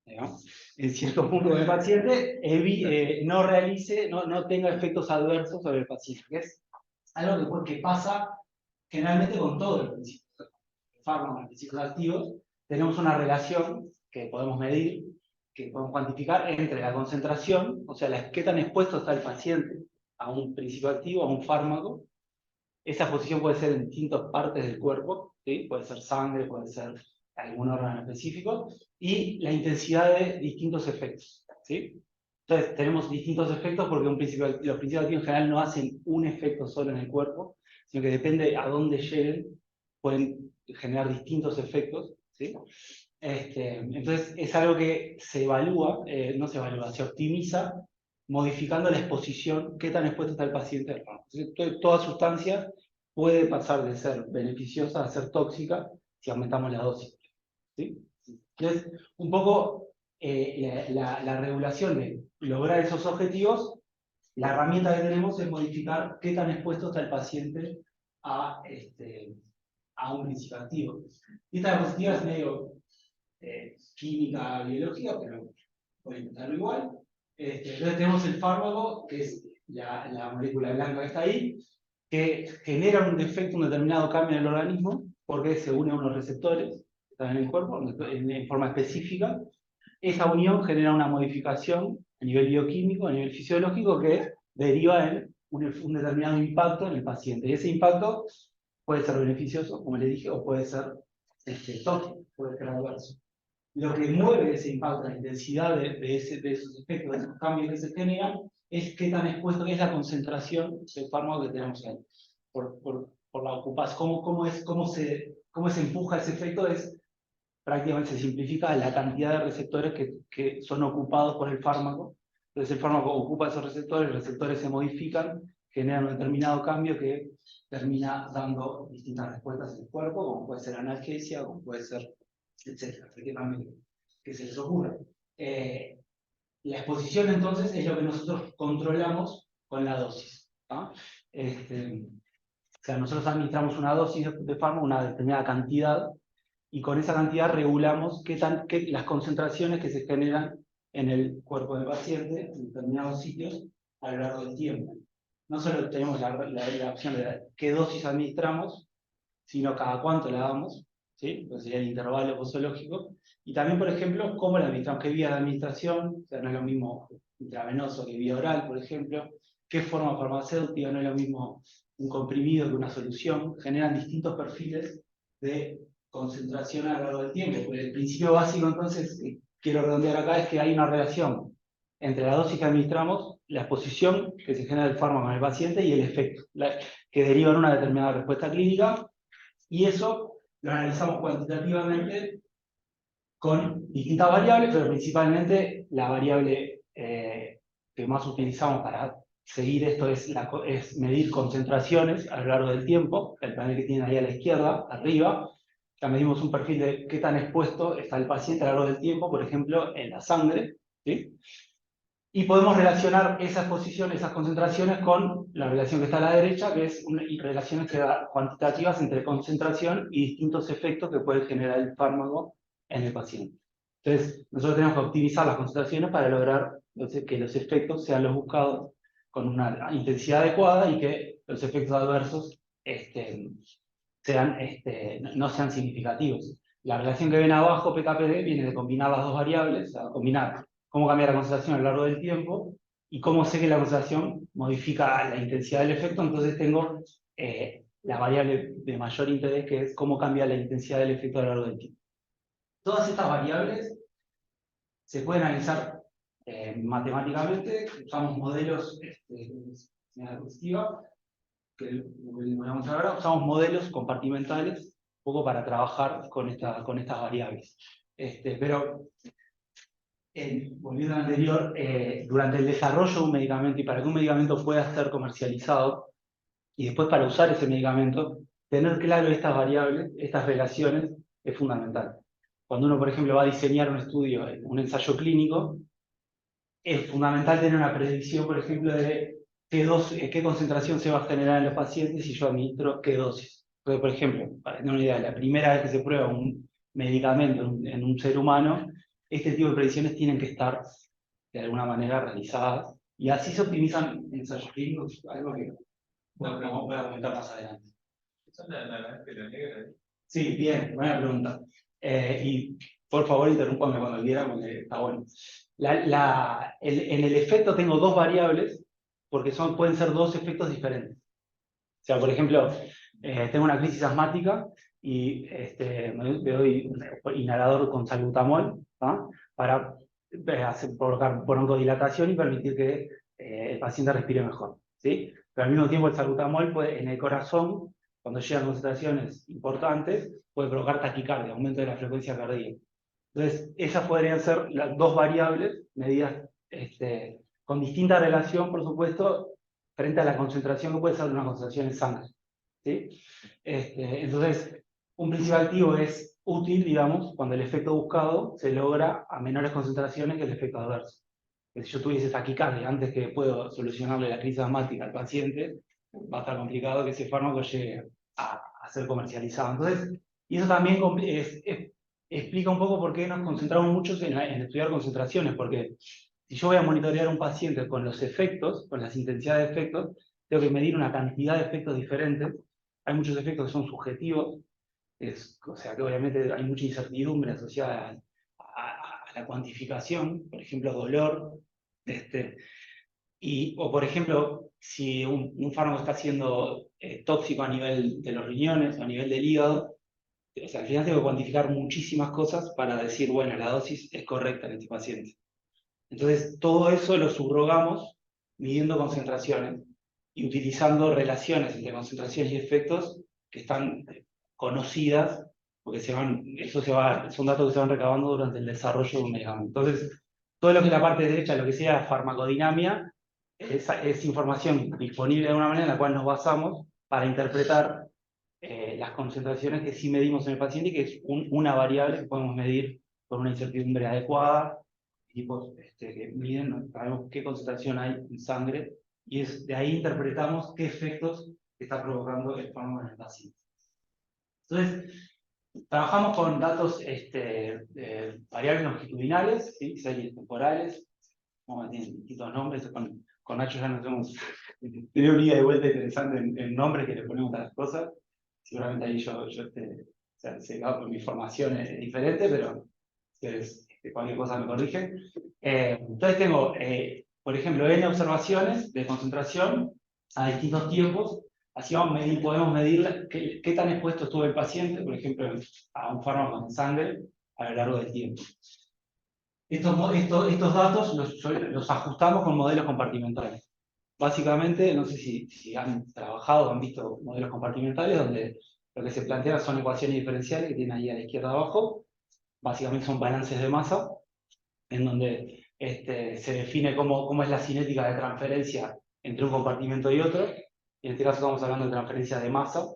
¿no? En cierto punto del paciente no tenga efectos adversos sobre el paciente, que es algo que pasa generalmente con todos los principios, fármacos, principios activos. Tenemos una relación que podemos medir, que podemos cuantificar entre la concentración, o sea, qué tan expuesto está el paciente a un principio activo, a un fármaco. Esa exposición puede ser en distintas partes del cuerpo, ¿sí? Puede ser sangre, puede ser algún órgano específico, y la intensidad de distintos efectos, ¿sí? Entonces, tenemos distintos efectos porque los principios activos en general no hacen un efecto solo en el cuerpo, sino que depende a dónde lleguen, pueden generar distintos efectos, ¿sí? Entonces, es algo que se evalúa, no se evalúa, se optimiza modificando la exposición, qué tan expuesto está el paciente al fármaco. Toda sustancia puede pasar de ser beneficiosa a ser tóxica si aumentamos la dosis, ¿sí? Entonces, un poco la regulación de lograr esos objetivos, la herramienta que tenemos es modificar qué tan expuesto está el paciente a, a un principio activo. Y esta diapositiva es medio química, biológica, pero voy a intentarlo igual. Entonces tenemos el fármaco, que es la molécula blanca que está ahí, que genera un defecto, un determinado cambio en el organismo, porque se une a unos receptores que están en el cuerpo en forma específica. Esa unión genera una modificación a nivel bioquímico, a nivel fisiológico, que deriva en un determinado impacto en el paciente. Y ese impacto puede ser beneficioso, como les dije, o puede ser tóxico, puede ser adverso. Lo que mueve ese impacto, la intensidad de esos efectos, de esos cambios que se generan, es qué tan expuesto es la concentración del fármaco que tenemos ahí. Por la ocupación, cómo se empuja ese efecto, prácticamente se simplifica la cantidad de receptores que son ocupados por el fármaco. Entonces el fármaco ocupa esos receptores, los receptores se modifican, generan un determinado cambio que termina dando distintas respuestas en el cuerpo, como puede ser analgesia, como puede ser, etcétera, que se les ocurra. La exposición entonces es lo que nosotros controlamos con la dosis, ¿no? O sea, nosotros administramos una dosis de fármaco, una determinada cantidad, y con esa cantidad regulamos las concentraciones que se generan en el cuerpo del paciente en determinados sitios a lo largo del tiempo. No solo tenemos la opción de qué dosis administramos, sino cada cuánto la damos, ¿sí? Entonces sería el intervalo posológico. Y también, por ejemplo, cómo la administramos, qué vía de administración, o sea, no es lo mismo intravenoso que vía oral, por ejemplo, qué forma farmacéutica, no es lo mismo un comprimido que una solución, generan distintos perfiles de concentración a lo largo del tiempo. Porque el principio básico, entonces, que quiero redondear acá, es que hay una relación entre la dosis que administramos, la exposición que se genera del fármaco en el paciente y el efecto, que deriva en una determinada respuesta clínica, y eso lo analizamos cuantitativamente con distintas variables, pero principalmente la variable que más utilizamos para seguir esto es medir concentraciones a lo largo del tiempo, el panel que tienen ahí a la izquierda, arriba. Ya medimos un perfil de qué tan expuesto está el paciente a lo largo del tiempo, por ejemplo, en la sangre, ¿sí? Y podemos relacionar esa exposición, esas concentraciones con la relación que está a la derecha, que es relaciones cuantitativas entre concentración y distintos efectos que puede generar el fármaco en el paciente. Entonces, nosotros tenemos que optimizar las concentraciones para lograr que los efectos sean los buscados con una intensidad adecuada y que los efectos adversos no sean significativos. La relación que ven abajo, PKPD, viene de combinar las dos variables, o sea, combinar cómo cambia la concentración a lo largo del tiempo y cómo sé que la concentración modifica la intensidad del efecto. Entonces tengo la variable de mayor interés, que es cómo cambia la intensidad del efecto a lo largo del tiempo. Todas estas variables se pueden analizar matemáticamente. Usamos modelos que vamos a ver, usamos modelos compartimentales un poco para trabajar con estas variables. Pero volviendo al anterior, durante el desarrollo de un medicamento y para que un medicamento pueda ser comercializado, y después para usar ese medicamento, tener claro estas variables, estas relaciones, es fundamental. Cuando uno, por ejemplo, va a diseñar un estudio, un ensayo clínico, es fundamental tener una predicción, por ejemplo, de qué concentración se va a generar en los pacientes si yo administro qué dosis. Entonces, por ejemplo, para tener una idea, la primera vez que se prueba un medicamento en un ser humano, este tipo de predicciones tienen que estar de alguna manera realizadas, y así se optimizan ensayos clínicos, algo que voy a comentar más adelante. Sí, bien, buena pregunta. Y por favor, interrúmpame cuando quiera, porque está bueno. En el efecto tengo dos variables, porque pueden ser dos efectos diferentes. O sea, por ejemplo, tengo una crisis asmática y me doy un inhalador con salbutamol, ¿ah? Para provocar broncodilatación y permitir que el paciente respire mejor, ¿sí? Pero al mismo tiempo el salbutamol en el corazón, cuando llega a concentraciones importantes, puede provocar taquicardia, aumento de la frecuencia cardíaca. Entonces, esas podrían ser las dos variables medidas con distinta relación, por supuesto, frente a la concentración que puede ser una concentración en sangre, ¿sí? Entonces, un principio activo es útil, digamos, cuando el efecto buscado se logra a menores concentraciones que el efecto adverso. Que si yo tuviese taquicardia antes que puedo solucionarle la crisis asmática al paciente, va a estar complicado que ese fármaco llegue a ser comercializado. Entonces, y eso también explica un poco por qué nos concentramos mucho en estudiar concentraciones, porque si yo voy a monitorear a un paciente con los efectos, con las intensidades de efectos, tengo que medir una cantidad de efectos diferentes. Hay muchos efectos que son subjetivos, o sea que obviamente hay mucha incertidumbre asociada a la cuantificación, por ejemplo, dolor, o por ejemplo, si un fármaco está siendo tóxico a nivel de los riñones o a nivel del hígado, o sea, al final tengo que cuantificar muchísimas cosas para decir, bueno, la dosis es correcta en este paciente. Entonces, todo eso lo subrogamos midiendo concentraciones y utilizando relaciones entre concentraciones y efectos que están conocidas, porque son datos que se van recabando durante el desarrollo de un medicamento. Entonces, todo lo que es la parte derecha, lo que sea farmacodinamia, es información disponible de alguna manera en la cual nos basamos para interpretar las concentraciones que sí medimos en el paciente, que es una variable que podemos medir con una incertidumbre adecuada, tipos que miden, ¿no? Sabemos qué concentración hay en sangre, y de ahí interpretamos qué efectos está provocando el fármaco en el paciente. Entonces, trabajamos con datos variables longitudinales, ¿sí? Series temporales, como tienen distintos nombres, con Nacho ya nos hemos tenido una ida de vuelta interesante en nombres que le ponemos a las cosas. Seguramente ahí yo cegado por mi formación es diferente, pero ustedes cualquier cosa me corrigen. Entonces tengo, por ejemplo, N observaciones de concentración a distintos tiempos. Así podemos medir qué tan expuesto estuvo el paciente, por ejemplo, a un fármaco en sangre a lo largo del tiempo. Estos datos los ajustamos con modelos compartimentales. Básicamente, no sé si han trabajado o han visto modelos compartimentales donde lo que se plantea son ecuaciones diferenciales que tienen ahí a la izquierda abajo. Básicamente son balances de masa, en donde se define cómo es la cinética de transferencia entre un compartimento y otro. Y en este caso estamos hablando de transferencia de masa.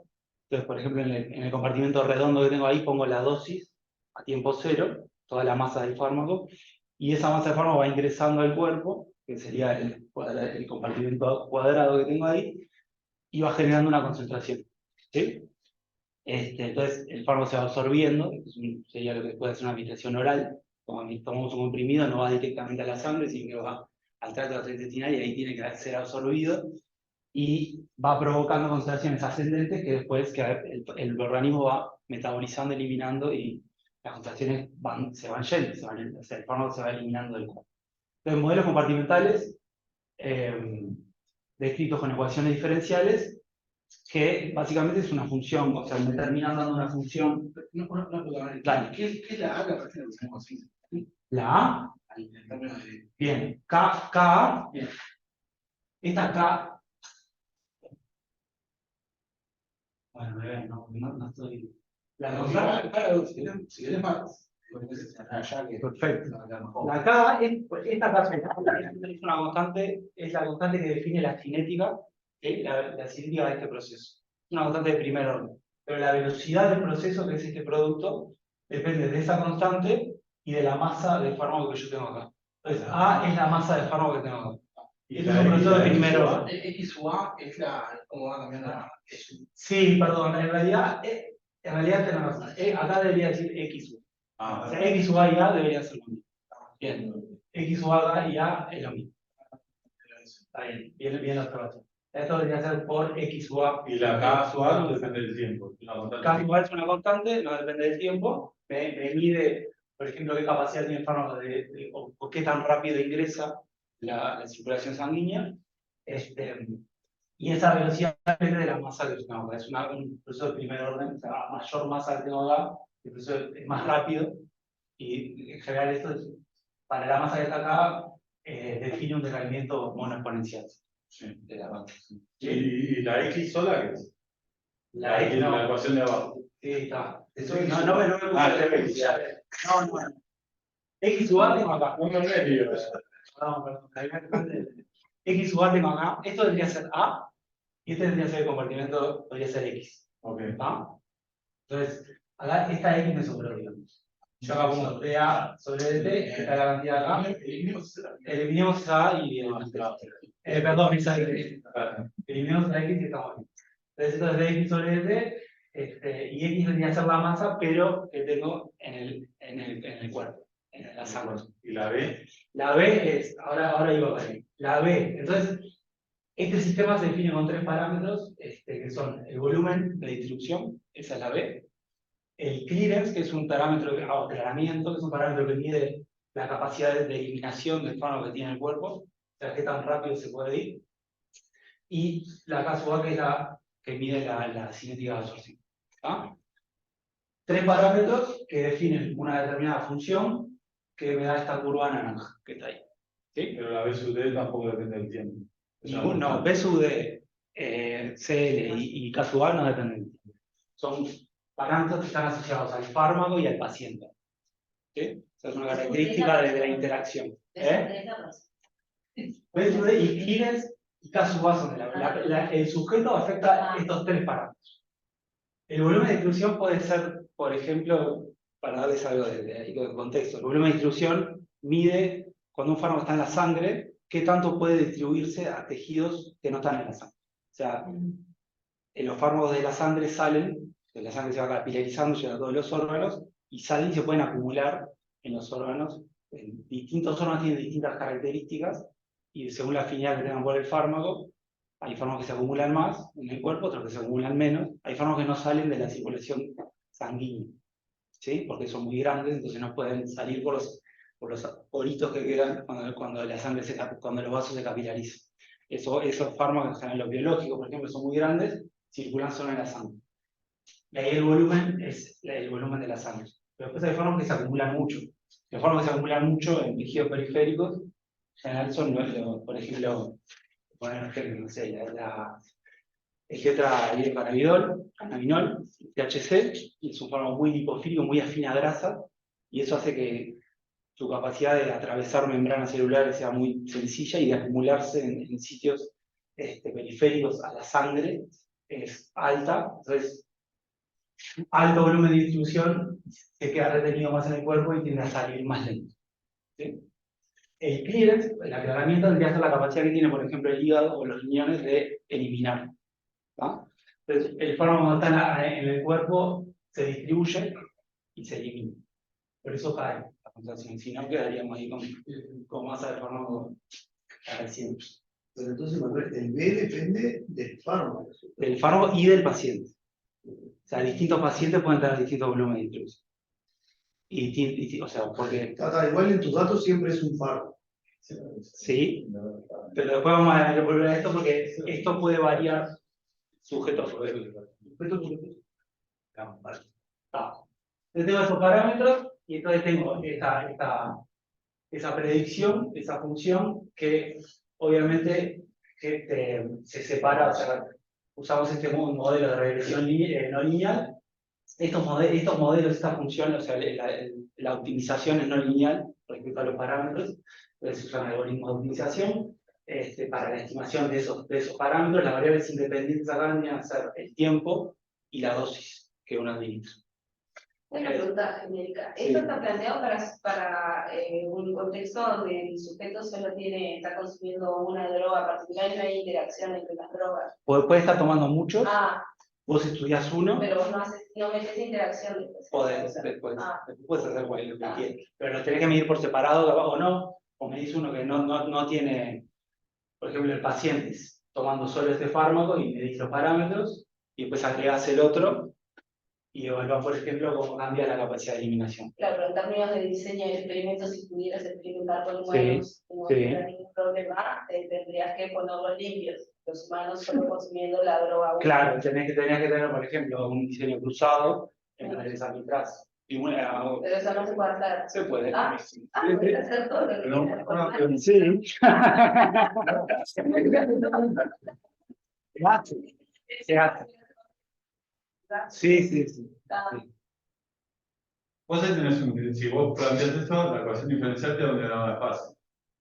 Entonces, por ejemplo, en el compartimento redondo que tengo ahí pongo la dosis a tiempo cero, toda la masa del fármaco, y esa masa del fármaco va ingresando al cuerpo, que sería el compartimento cuadrado que tengo ahí, y va generando una concentración, ¿sí? Entonces el fármaco se va absorbiendo, sería lo que puede ser una administración oral. Cuando tomamos un comprimido no va directamente a la sangre, sino que va al tracto gastrointestinal y ahí tiene que ser absorbido y va provocando concentraciones ascendentes que después el organismo va metabolizando, eliminando, y las concentraciones se van yendo, o sea, el fármaco se va eliminando del cuerpo. Entonces, modelos compartimentales descritos con ecuaciones diferenciales, que básicamente es una función, o sea, me terminan dando una función. Dale. ¿Qué es la A que aparece en el mismo signo? La A, bien, K, bien. Esta K, bueno, me ven, no estoy. La constante, si querés más. Perfecto. La K, esta K es una constante, es la constante que define la cinética, la cinética de este proceso. Una constante de primer orden. Pero la velocidad del proceso, que es este producto, depende de esa constante y de la masa del fármaco que yo tengo acá. Entonces, A es la masa del fármaco que tengo acá. Y este es un proceso de primer orden. X o A es cómo va cambiando la. Sí, perdón, en realidad En realidad tenemos razón. Acá debería decir X. Ah, O sea, X sub A y A debería ser lo mismo. Bien. X sub A y A es lo mismo. Está bien, bien la observación. Esto debería ser por X sub A. y la K sub A no depende del tiempo. K sub A es una constante, no depende del tiempo. Me mide, por ejemplo, qué capacidad tiene el fármaco o qué tan rápido ingresa la circulación sanguínea. Y esa velocidad depende de la masa que tengo. Es un proceso de primer orden. O sea, a mayor masa que tengo acá, el proceso es más rápido. Y en general esto es, para la masa que está acá, define un decaimiento monoexponencial. Sí. De la masa. ¿Sí? ¿Y la X sola qué es? La X, La no. ecuación de abajo. Sí, está. Eso No me No. X sub A tengo acá. No me medio. No, perdón. X sub A tengo acá. Esto debería ser A. Y este tendría que ser el compartimento, podría ser X. Ok. ¿Está? Entonces, acá esta X me sobró, digamos. Yo acá pongo DA sobre DT, esta es la cantidad acá. Eliminemos esa A y perdón, esa X. Eliminemos la X y estamos bien. Entonces, esto es de X sobre DT, y X vendría a ser la masa, pero que tengo en el cuerpo, en la sangre. ¿Y la B? La B es, ahora iba para ahí. La B, entonces, este sistema se define con tres parámetros, que son el volumen de distribución, esa es la B, el clearance, que es un parámetro de aclaramiento, que es un parámetro que mide la capacidad de eliminación del fármaco que tiene el cuerpo, o sea, qué tan rápido se puede ir, y la K sub A, que es la que mide la cinética de absorción. ¿Ah? Tres parámetros que definen una determinada función que me da esta curva naranja que está ahí. ¿Sí? Pero la B sub D tampoco depende del tiempo. No, B sub D, CL y K sub A no dependen del tiempo. Son parámetros que están asociados al fármaco y al paciente. ¿Sí? Esa es una característica de la interacción. B sub D y clearance y K sub A son el sujeto afecta estos tres parámetros. El volumen de distribución puede ser, por ejemplo, para darles algo de contexto, el volumen de distribución mide cuando un fármaco está en la sangre, qué tanto puede distribuirse a tejidos que no están en la sangre. O sea, los fármacos de la sangre salen, de la sangre se va capilarizando, llega a todos los órganos, y salen y se pueden acumular en los órganos. Distintos órganos tienen distintas características, y según la afinidad que tengan por el fármaco, hay fármacos que se acumulan más en el cuerpo, otros que se acumulan menos. Hay fármacos que no salen de la circulación sanguínea, ¿sí? Porque son muy grandes, entonces no pueden salir por los poritos que quedan cuando la sangre cuando los vasos se capilarizan. Esos fármacos, en general los biológicos, por ejemplo, son muy grandes, circulan solo en la sangre. Y ahí el volumen es el volumen de la sangre. Pero después hay fármacos que se acumulan mucho. Los fármacos que se acumulan mucho en tejidos periféricos, en general son, por ejemplo, poner un ejemplo, no sé, el tetrahidrocannabinol, THC, y es un fármaco muy lipofílico, muy afín a grasa, y eso hace que su capacidad de atravesar membranas celulares sea muy sencilla y de acumularse en sitios periféricos a la sangre es alta. Entonces, alto volumen de distribución se queda retenido más en el cuerpo y tiende a salir más lento. ¿Sí? El clearance, el aclaramiento, tendría que ser la capacidad que tiene, por ejemplo, el hígado o los riñones de eliminar. ¿No? Entonces, el fármaco cuando está en el cuerpo se distribuye y se elimina. Por eso cae la concentración. Si no, quedaríamos ahí con masa de fármaco siempre. Pero entonces, Manuel, el B depende del fármaco. Del fármaco y del paciente. O sea, distintos pacientes pueden tener distintos volúmenes de distribución. O sea, porque... Igual en tus datos siempre es un fármaco. Sí, pero después vamos a volver a esto porque esto puede variar sujeto a sujeto. Yo tengo esos parámetros y entonces tengo esa predicción, esa función que obviamente se separa, o sea, usamos este modelo de regresión no lineal. Estos modelos, esta función, o sea, la optimización es no lineal respecto a los parámetros, entonces se usan algoritmos de optimización para la estimación de esos parámetros. Las variables independientes acá vendrían a ser el tiempo y la dosis que uno administra. Una pregunta genérica. Sí. ¿Esto está planteado para un contexto donde el sujeto solo está consumiendo una droga particular y no hay interacción entre las drogas? Puede estar tomando mucho, Ah, vos estudiás uno. pero vos no haces no metes interacción después. Después Ah. puedes hacer lo que Ah. quieras. Pero lo tenés que medir por separado, capaz, o no, o medís uno que no tiene, por ejemplo, el paciente tomando solo este fármaco y medís los parámetros, y después agregás el otro, y evaluás, por ejemplo, cómo cambia la capacidad de eliminación. Claro, pero en términos de diseño de experimentos, si pudieras experimentar con humanos y no sí. tuviera ningún problema, tendrías que ponerlos limpios. Los humanos solo consumiendo la droga. Claro, tenías que tener, por ejemplo, un diseño cruzado en donde les arbitras. Y Pero eso no se puede hacer. se puede. Puedes hacer todo lo que quieras con humanos. Sí. Se hace. Sí. Vos ahí tenés si vos planteas eso, la ecuación diferencial te da un diagrama de fase.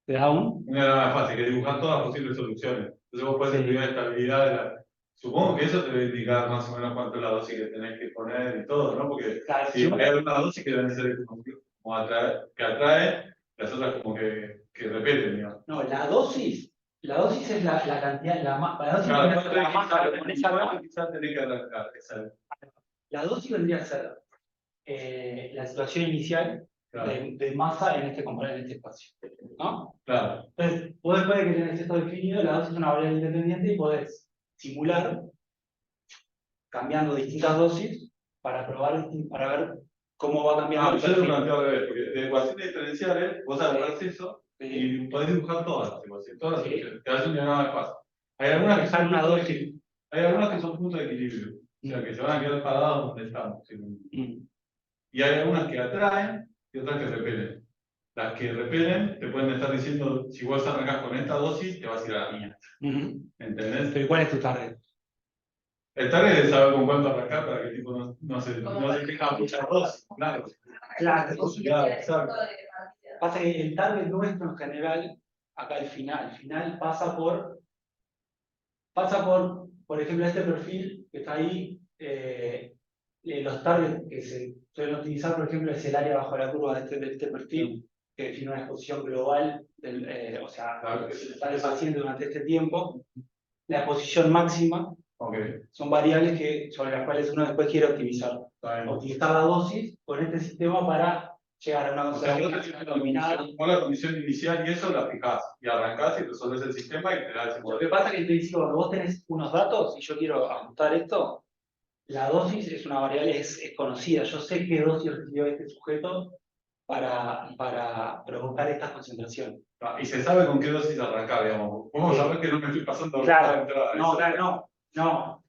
¿Te da un? Un diagrama de fase que dibuja todas las posibles soluciones. Entonces vos podés escribir la estabilidad de la. Supongo que eso te debe indicar más o menos cuánto es la dosis que tenés que poner y todo, ¿no? Porque Claro, si hay algunas dosis que deben ser como que atrae, las otras como que repeten, digamos. No, la dosis es la cantidad, la dosis Claro, es la masa que pones acá. quizás tenés que arrancar. La dosis vendría a ser la situación inicial Claro. de masa en este componente, en este espacio, ¿no? Claro. Entonces, vos después de que tenés esto definido, la dosis es una variable independiente y podés simular cambiando distintas dosis para ver cómo va cambiando el Yo lo perfil. planteo al revés, porque de ecuaciones diferenciales vos agarrás eso y podés dibujar todas las ecuaciones, todas las ecuaciones. Te das un diagrama de fase. Hay algunas que son una puntos de dosis. equilibrio. Hay algunas que son puntos de equilibrio. O sea, que se van a quedar paradas donde estamos. Y hay algunas que atraen y otras que repelen. Las que repelen te pueden estar diciendo, si vos arrancás con esta dosis, te vas a ir a la mía. ¿Entendés? Pero ¿cuál es tu target? El target es saber con cuánto arrancar para que el tipo no se tenga muchas dosis. Claro. Claro, Exacto. pasa que el target nuestro en general, acá al final pasa por ejemplo, este perfil que está ahí, los targets que se suelen utilizar, por ejemplo, es el área bajo la curva de este perfil, que define una exposición global, o sea, está el paciente durante este tiempo, la exposición máxima, son variables sobre las cuales uno después quiere optimizar. Optimizar la dosis con este sistema para llegar a una concentración determinada. Con la condición inicial y eso la fijás y arrancás y resolvés el sistema y te da ese Lo modelo. que pasa es que al principio, cuando vos tenés unos datos y yo quiero ajustar esto, la dosis es una variable, es conocida. Yo sé qué dosis recibió este sujeto para provocar estas concentraciones. Y se sabe con qué dosis arrancar, digamos. Vamos a ver que no me estoy pasando Claro, entrada. no.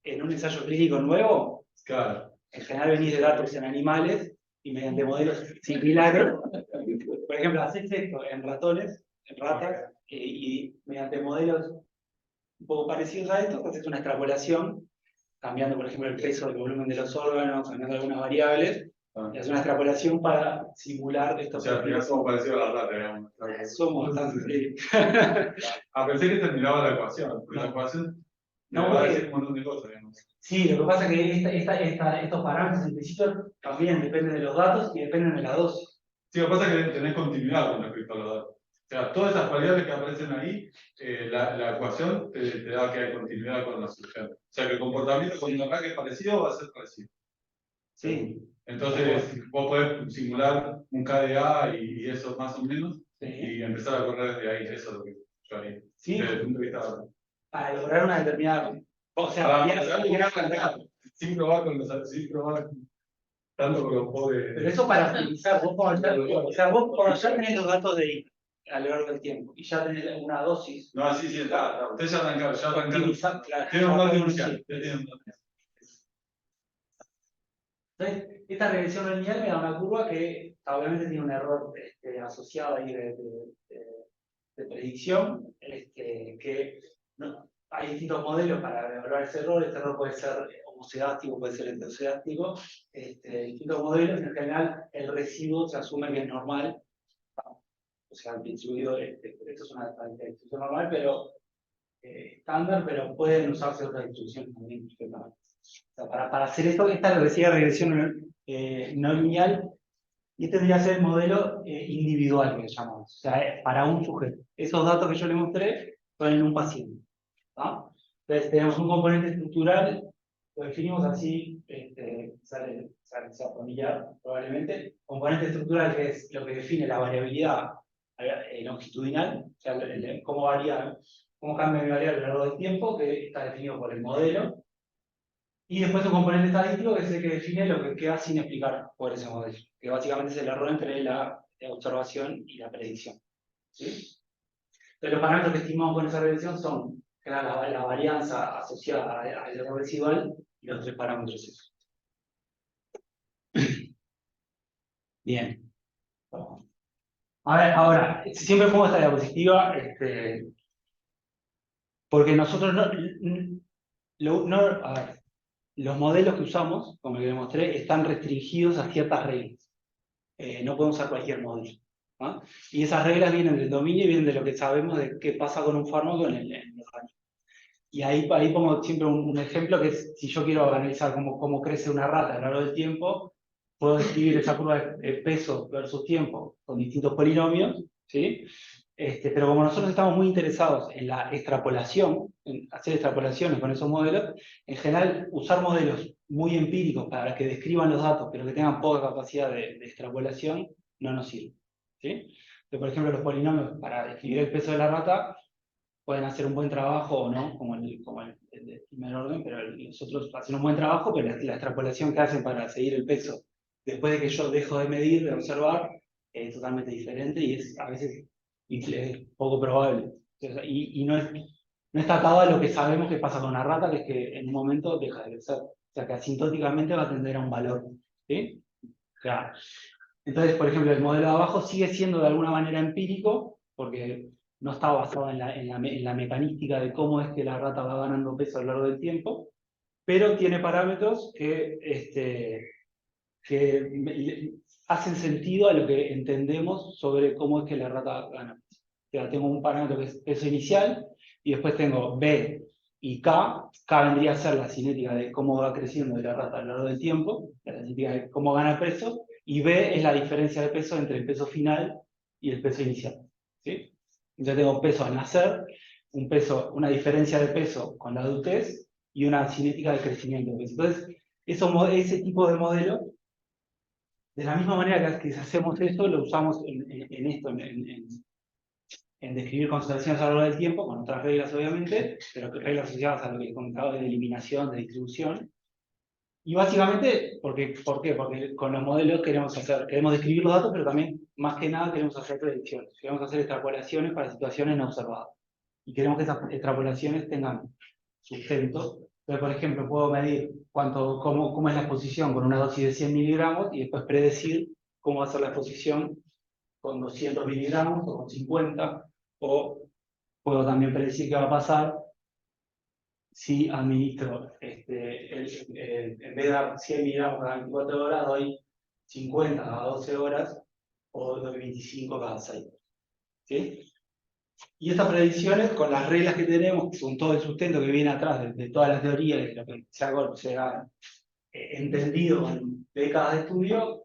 En un ensayo clínico nuevo, Claro. en general venís de datos en animales y mediante modelos similares, por ejemplo, haces esto en ratones, en ratas, y mediante modelos un poco parecidos a estos, haces una extrapolación, cambiando, por ejemplo, el peso, el volumen de los órganos, cambiando algunas variables, y haces una extrapolación para simular estos. O sea, al final somos parecidos a la rata, digamos. Somos bastante. Pensé que terminaba la ecuación, porque la ecuación no va a decir un montón de cosas, digamos. Sí, lo que pasa es que estos parámetros en principio también dependen de los datos y dependen de la dosis. Sí, lo que pasa es que tenés continuidad con respecto a los datos. O sea, todas esas variables que aparecen ahí, la ecuación te da que hay continuidad con la solución. O sea, que el comportamiento con un arranque parecido va a ser parecido. Sí. Entonces, vos podés simular un KDA y eso más o menos, y empezar a correr desde ahí. Eso es lo que yo haría. Sí. Desde el punto de vista de... Para lograr una determinada. O sea, sin probar tanto con los pobres. Pero eso para optimizar, vos cuando ya tenés los datos de ahí a lo largo del tiempo y ya tenés una dosis. No, sí, está. Ustedes ya arrancaron. Optimizar, claro. Tienen un dato inicial. Entonces, esta regresión lineal me da una curva que obviamente tiene un error asociado ahí de predicción, que no, hay distintos modelos para evaluar ese error. Este error puede ser homocedástico, puede ser heterocedástico, distintos modelos. En general, el residuo se asume que es normal, o sea, distribuido, esto es una distribución normal, pero estándar, pero pueden usarse otras distribuciones también perfectamente. O sea, para hacer esto, esta decía regresión no lineal, y este tendría que ser el modelo individual que llamamos, o sea, para un sujeto. Esos datos que yo le mostré son en un paciente. ¿No? Entonces tenemos un componente estructural, lo definimos así, sea familiar, probablemente. Componente estructural, que es lo que define la variabilidad longitudinal, o sea, cómo cambia mi variable a lo largo del tiempo, que está definido por el modelo. Y después un componente estadístico, que es el que define lo que queda sin explicar por ese modelo, que básicamente es el error entre la observación y la predicción. ¿Sí? Entonces, los parámetros que estimamos con esa predicción son la varianza asociada al error residual y los 3 parámetros esos. Bien. A ver, ahora, siempre pongo esta diapositiva, porque nosotros a ver, los modelos que usamos, como les demostré, están restringidos a ciertas reglas. No podemos usar cualquier modelo. ¿No? Y esas reglas vienen del dominio y vienen de lo que sabemos de qué pasa con un fármaco en el organismo. Y ahí pongo siempre un ejemplo, que es, si yo quiero analizar cómo crece una rata a lo largo del tiempo, puedo describir esa curva de peso versus tiempo con distintos polinomios, ¿sí? Pero como nosotros estamos muy interesados en la extrapolación, en hacer extrapolaciones con esos modelos, en general usar modelos muy empíricos para que describan los datos, pero que tengan poca capacidad de extrapolación, no nos sirve. ¿Sí? Entonces, por ejemplo, los polinomios para describir el peso de la rata pueden hacer un buen trabajo o no, como el de primer orden, pero los otros hacen un buen trabajo, pero la extrapolación que hacen para seguir el peso después de que yo dejo de medir, de observar, es totalmente diferente y es a veces poco probable. Y no está atado a lo que sabemos que pasa con una rata, que es que en un momento deja de crecer. O sea, que asintóticamente va a tender a un valor. ¿Sí? Claro. Entonces, por ejemplo, el modelo de abajo sigue siendo de alguna manera empírico, porque no está basado en la mecanística de cómo es que la rata va ganando peso a lo largo del tiempo, pero tiene parámetros que hacen sentido a lo que entendemos sobre cómo es que la rata gana peso. O sea, tengo un parámetro que es peso inicial, y después tengo B y K. K vendría a ser la cinética de cómo va creciendo la rata a lo largo del tiempo, la cinética de cómo gana peso, y B es la diferencia de peso entre el peso final y el peso inicial. ¿Sí? Entonces tengo peso al nacer, una diferencia de peso con la adultez y una cinética de crecimiento de peso. Entonces, ese tipo de modelo, de la misma manera que hacemos eso, lo usamos en describir concentraciones a lo largo del tiempo, con otras reglas obviamente, pero reglas asociadas a lo que les comentaba de eliminación, de distribución. Y básicamente, ¿por qué? Porque con los modelos queremos describir los datos, pero también, más que nada, queremos hacer predicciones. Queremos hacer extrapolaciones para situaciones no observadas. Y queremos que esas extrapolaciones tengan sustento. Entonces, por ejemplo, puedo medir cómo es la exposición con una dosis de 100 miligramos y después predecir cómo va a ser la exposición con 200 miligramos o con 50, o puedo también predecir qué va a pasar si administro, en vez de dar 100 miligramos cada 24 horas, doy 50 cada 12 horas, o doy 25 cada 6 horas. ¿Sí? Y estas predicciones, con las reglas que tenemos, con todo el sustento que viene atrás de todas las teorías, de lo que se ha entendido con décadas de estudio,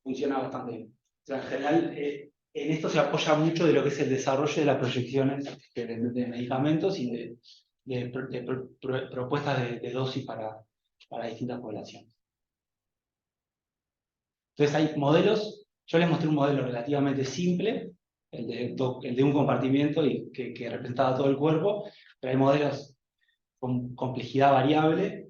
funciona bastante bien. O sea, en general, en esto se apoya mucho de lo que es el desarrollo de las proyecciones de medicamentos y de propuestas de dosis para distintas poblaciones. Entonces hay modelos, yo les mostré un modelo relativamente simple, el de un compartimiento y que representaba todo el cuerpo, pero hay modelos con complejidad variable,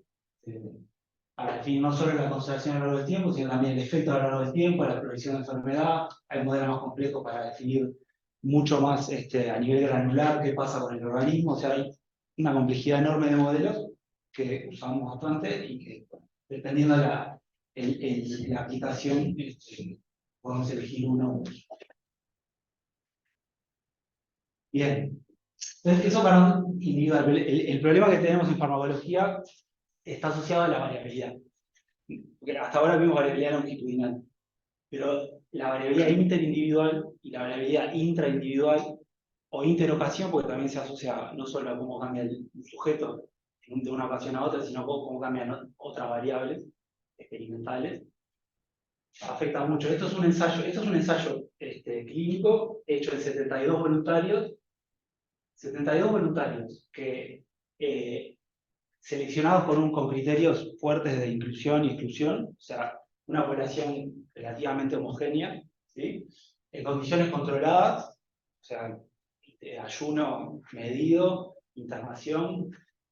para definir no solo la conservación a lo largo del tiempo, sino también el efecto a lo largo del tiempo, la prevención de enfermedad. Hay modelos más complejos para definir mucho más a nivel granular qué pasa con el organismo. O sea, hay una complejidad enorme de modelos que usamos bastante y que, dependiendo de la aplicación, podemos elegir uno. Bien. Entonces, eso para un individual. El problema que tenemos en farmacología está asociado a la variabilidad. Porque hasta ahora vimos variabilidad longitudinal, pero la variabilidad interindividual y la variabilidad intraindividual o interocasión, porque también se asocia no solo a cómo cambia el sujeto de una ocasión a otra, sino cómo cambian otras variables experimentales, afecta mucho. Esto es un ensayo clínico hecho en 72 voluntarios que seleccionados con criterios fuertes de inclusión y exclusión, o sea, una población relativamente homogénea, ¿sí? En condiciones controladas, o sea, ayuno medido, internación,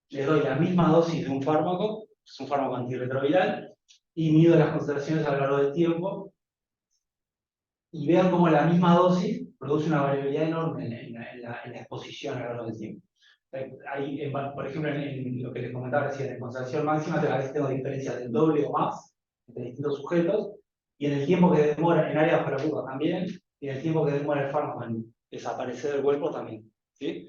les doy la misma dosis de un fármaco, es un fármaco antirretroviral, y mido las concentraciones a lo largo del tiempo, y vean cómo la misma dosis produce una variabilidad enorme en la exposición a lo largo del tiempo. Hay, por ejemplo, en lo que les comentaba recién, en concentración máxima, a veces tengo diferencias del doble o más entre distintos sujetos, y en el tiempo que demora, en áreas terapéuticas también, y en el tiempo que demora el fármaco en desaparecer del cuerpo también. ¿Sí?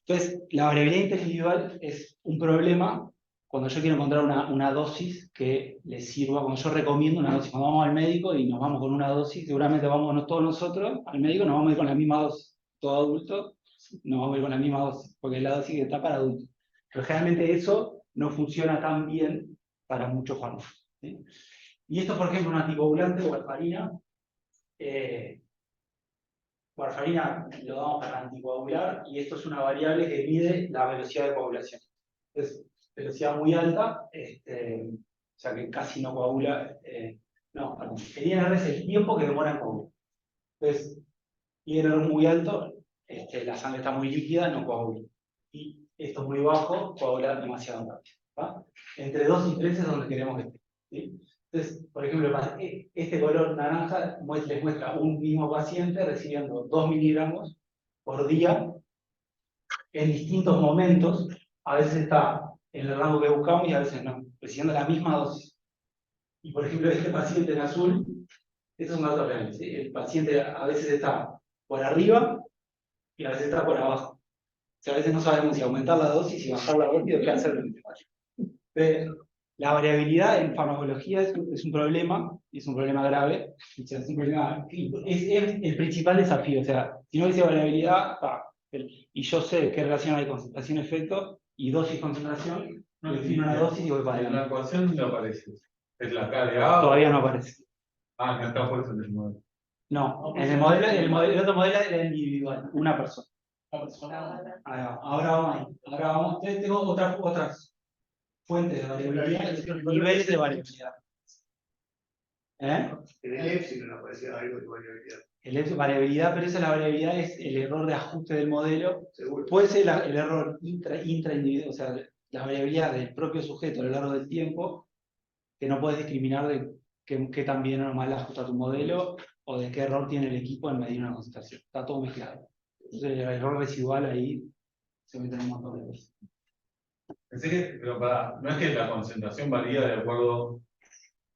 Entonces, la variabilidad interindividual es un problema cuando yo quiero encontrar una dosis que les sirva, cuando yo recomiendo una dosis, cuando vamos al médico y nos vamos con una dosis, seguramente vamos todos nosotros al médico, nos vamos a ir con la misma dosis, todo adulto, nos vamos a ir con la misma dosis, porque es la dosis que está para adultos. Pero generalmente eso no funciona tan bien para muchos fármacos. ¿Sí? Y esto, por ejemplo, un anticoagulante, warfarina, warfarina lo damos para anticoagular, y esto es una variable que mide la velocidad de coagulación. Entonces, velocidad muy alta, o sea que casi no coagula, no, perdón, el INR es el tiempo que demora en coagular. Entonces, INR muy alto, la sangre está muy líquida, no coagula. Y esto es muy bajo, coagula demasiado rápido. ¿Va? Entre 2 y 3 es donde queremos que esté. ¿Sí? Entonces, por ejemplo, este color naranja les muestra un mismo paciente recibiendo 2 miligramos por día en distintos momentos. A veces está en el rango que buscamos y a veces no, recibiendo la misma dosis. Y por ejemplo, este paciente en azul, estos son datos reales. ¿Sí? El paciente a veces está por arriba y a veces está por abajo. O sea, a veces no sabemos si aumentar la dosis, si bajar la dosis o qué hacer. La variabilidad en farmacología es un problema, y es un problema grave, o sea, es el principal desafío. O sea, si no dice variabilidad, y yo sé qué relación hay concentración-efecto y dosis-concentración, no defino una dosis y voy para En la adelante. ecuación no aparece. Es la KDA. Todavía no aparece. Ah, no está puesto en el modelo. No, en el modelo, el otro modelo era individual, una persona. Ahora vamos ahí. Ahora vamos. Tengo otras fuentes de variabilidad, niveles de variabilidad. En el Epsilon aparecía algo de variabilidad. El es variabilidad, pero esa la variabilidad es el error de ajuste del modelo. Seguro. Puede ser el error intraindividual, o sea, la variabilidad del propio sujeto a lo largo del tiempo, que no puedes discriminar de qué tan bien o mal ajusta tu modelo, o de qué error tiene el equipo en medir una concentración. Está todo mezclado. Entonces el error residual ahí se mete en un montón de cosas. Pensé que, pero no es que la concentración varía de acuerdo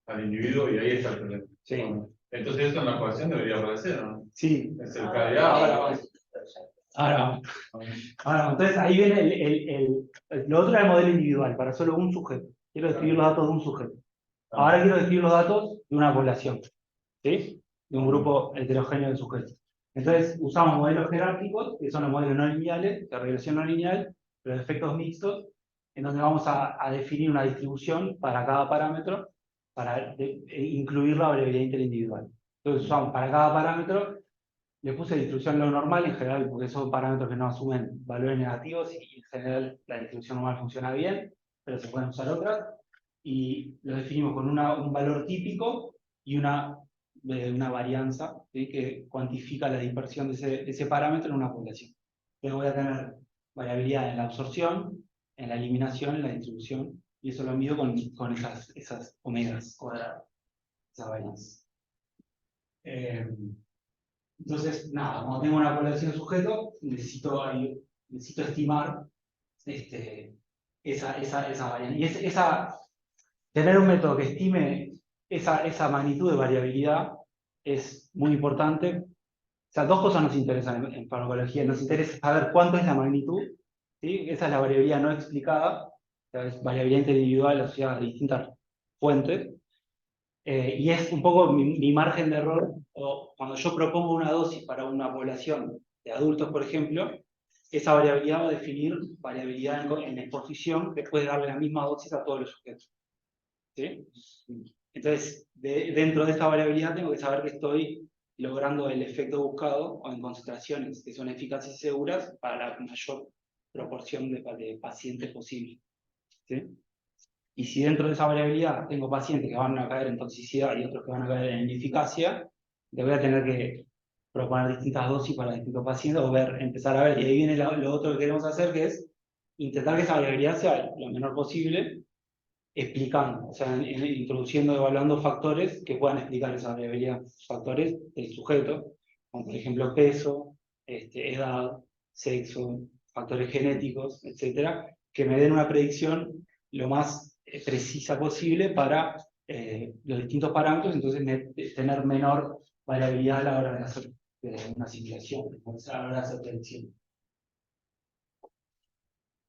al individuo y ahí está el problema. Sí. Bueno, entonces esto en la ecuación debería aparecer, ¿no? Sí. Es el KDA. Ahora vamos. Entonces ahí viene lo otro era el modelo individual, para solo un sujeto. Quiero describir los datos de un sujeto. Ahora quiero describir los datos de una población, ¿sí? De un grupo heterogéneo de sujetos. Entonces usamos modelos jerárquicos, que son los modelos no lineales, de regresión no lineal, pero de efectos mixtos, en donde vamos a definir una distribución para cada parámetro, para incluir la variabilidad interindividual. Entonces usamos para cada parámetro. Le puse distribución lo normal en general, porque son parámetros que no asumen valores negativos y en general la distribución normal funciona bien, pero se pueden usar otras. Y lo definimos con un valor típico y una varianza, ¿sí? Que cuantifica la dispersión de ese parámetro en una población. Entonces voy a tener variabilidad en la absorción, en la eliminación, en la distribución, y eso lo mido con esas omegas cuadradas, esas varianzas. Entonces, nada, cuando tengo una población de sujetos, necesito estimar esa variabilidad. Y tener un método que estime esa magnitud de variabilidad es muy importante. O sea, dos cosas nos interesan en farmacología. Nos interesa saber cuánto es la magnitud, ¿sí? Esa es la variabilidad no explicada, o sea, es variabilidad interindividual asociada a distintas fuentes. Y es un poco mi margen de error, o cuando yo propongo una dosis para una población de adultos, por ejemplo, esa variabilidad va a definir variabilidad en exposición que puede darle la misma dosis a todos los sujetos. ¿Sí? Entonces, dentro de esta variabilidad tengo que saber que estoy logrando el efecto buscado o en concentraciones que son eficaces y seguras para la mayor proporción de pacientes posible. ¿sí? Y si dentro de esa variabilidad tengo pacientes que van a caer en toxicidad y otros que van a caer en ineficacia, te voy a tener que proponer distintas dosis para distintos pacientes o empezar a ver. Y ahí viene lo otro que queremos hacer, que es intentar que esa variabilidad sea lo menor posible, explicando, o sea, introduciendo, evaluando factores que puedan explicar esa variabilidad, factores del sujeto, como por ejemplo peso, edad, sexo, factores genéticos, etcétera, que me den una predicción lo más precisa posible para los distintos parámetros, entonces tener menor variabilidad a la hora de hacer una simulación, a la hora de hacer predicción.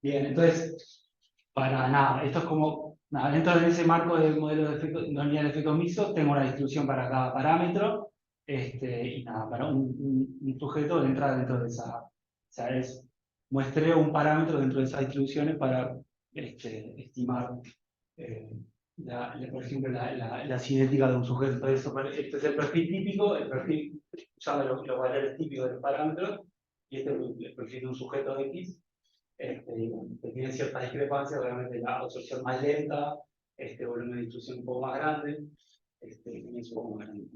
Bien, entonces, para nada, esto es como, nada, dentro de ese marco del modelo de efecto, no lineal de efectos mixtos, tengo una distribución para cada parámetro, y nada, para un sujeto entra dentro de esa, o sea, muestreo un parámetro dentro de esas distribuciones para estimar, por ejemplo, la cinética de un sujeto. Entonces, este es el perfil típico, el perfil usando los valores típicos de los parámetros, y este es el perfil de un sujeto X. Que tiene ciertas discrepancias, obviamente la absorción más lenta, volumen de distribución un poco más grande, es un poco más grande.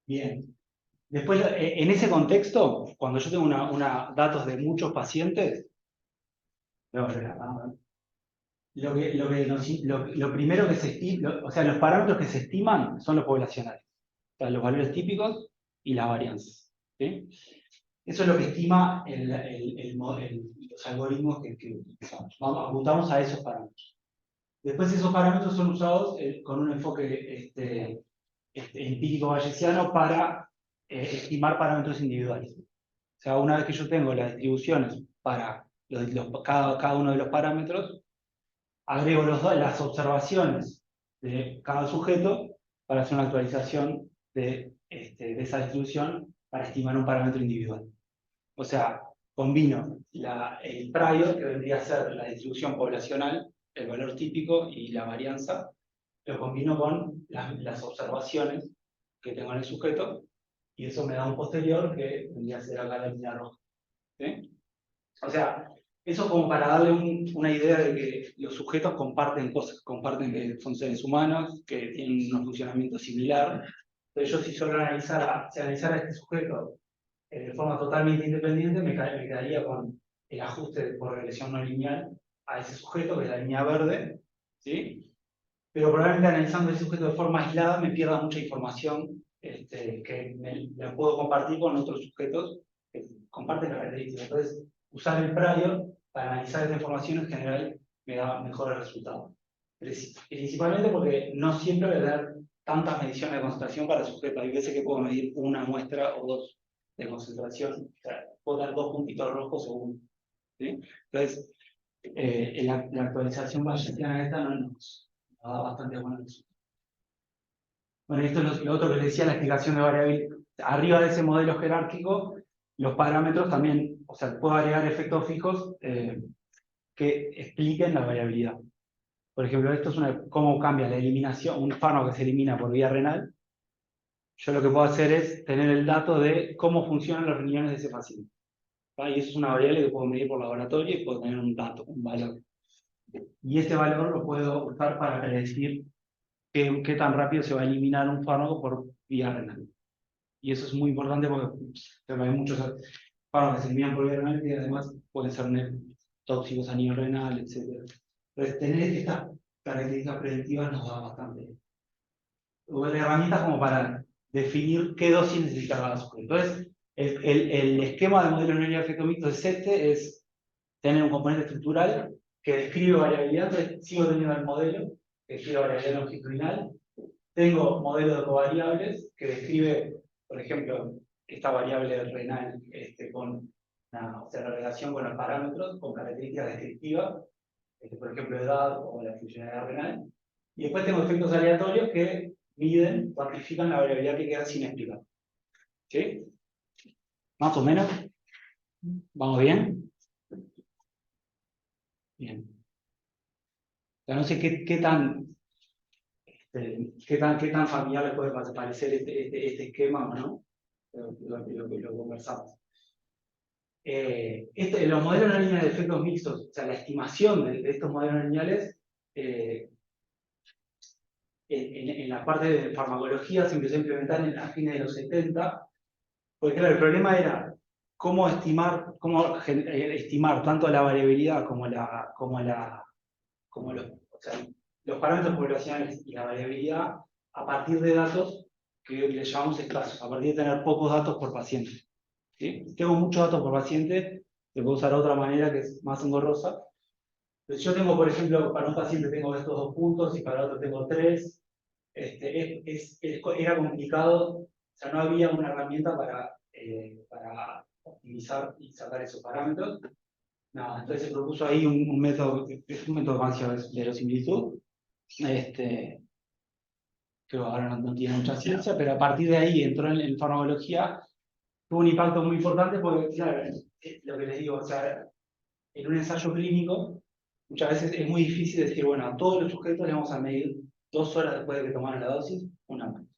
Bien. Después, en ese contexto, cuando yo tengo datos de muchos pacientes, lo primero que se estima, o sea, los parámetros que se estiman son los poblacionales, o sea, los valores típicos y las varianzas. ¿Sí? Eso es lo que estima los algoritmos que utilizamos. Apuntamos a esos parámetros. Después esos parámetros son usados con un enfoque empírico bayesiano para estimar parámetros individuales. O sea, una vez que yo tengo las distribuciones para cada uno de los parámetros, agrego las observaciones de cada sujeto para hacer una actualización de esa distribución para estimar un parámetro individual. O sea, combino el prior, que vendría a ser la distribución poblacional, el valor típico y la varianza, lo combino con las observaciones que tengo en el sujeto, y eso me da un posterior que vendría a ser acá la línea roja. ¿Sí? O sea, eso como para darle una idea de que los sujetos comparten cosas, comparten que son seres humanos, que tienen un funcionamiento similar. Entonces yo si solo analizara este sujeto de forma totalmente independiente, me quedaría con el ajuste por regresión no lineal a ese sujeto, que es la línea verde, ¿sí? Pero probablemente analizando ese sujeto de forma aislada me pierda mucha información que la puedo compartir con otros sujetos que comparten características. Entonces, usar el prior para analizar esta información en general me da mejores resultados. Principalmente porque no siempre voy a tener tantas mediciones de concentración para sujetos. Hay veces que puedo medir una muestra o dos de concentración. O sea, puedo dar 2 puntitos rojos o uno. ¿Sí? Entonces, la actualización bayesiana esta no nos da bastante buena resultados. Bueno, esto es lo otro que les decía, la explicación de variabilidad. Arriba de ese modelo jerárquico, los parámetros también, o sea, puedo agregar efectos fijos que expliquen la variabilidad. Por ejemplo, esto es cómo cambia la eliminación, un fármaco que se elimina por vía renal. Yo lo que puedo hacer es tener el dato de cómo funcionan los riñones de ese paciente. ¿Va? Y eso es una variable que puedo medir por laboratorio y puedo tener un dato, un valor. Y ese valor lo puedo usar para predecir qué tan rápido se va a eliminar un fármaco por vía renal. Y eso es muy importante porque hay muchos fármacos que se eliminan por vía renal y además pueden ser tóxicos a nivel renal, etc. Entonces, tener estas características preventivas nos da bastante herramientas como para definir qué dosis necesita cada sujeto. Entonces, el esquema del modelo no lineal de efecto mixto es es tener un componente estructural que describe variabilidad. Entonces, sigo teniendo el modelo que describe variabilidad longitudinal. Tengo modelo de covariables que describe, por ejemplo, esta variable renal con la relación con los parámetros, con características descriptivas, por ejemplo, edad o la funcionalidad renal. Y después tengo efectos aleatorios que miden, cuantifican la variabilidad que queda sin explicar. ¿Sí? ¿Más o menos? ¿Vamos bien? Bien. O sea, no sé qué tan familiar les puede parecer este esquema, ¿no? Lo conversamos. Los modelos no lineales de efectos mixtos, o sea, la estimación de estos modelos no lineales, en la parte de farmacología se empezó a implementar en las fines de los 70, porque claro, el problema era cómo estimar tanto la variabilidad como los parámetros poblacionales y la variabilidad a partir de datos que le llamamos escasos, a partir de tener pocos datos por paciente. ¿Sí? Tengo muchos datos por paciente, se puede usar de otra manera que es más engorrosa. Entonces yo tengo, por ejemplo, para un paciente tengo estos 2 puntos y para otro tengo 3. Era complicado, o sea, no había una herramienta para optimizar y sacar esos parámetros. No, entonces se propuso ahí un método, es un método más de verosimilitud, que ahora no tiene mucha ciencia, pero a partir de ahí entró en farmacología, tuvo un impacto muy importante porque, claro, lo que les digo, o sea, en un ensayo clínico, muchas veces es muy difícil decir, bueno, a todos los sujetos le vamos a medir 2 horas después de que tomaron la dosis, una muestra.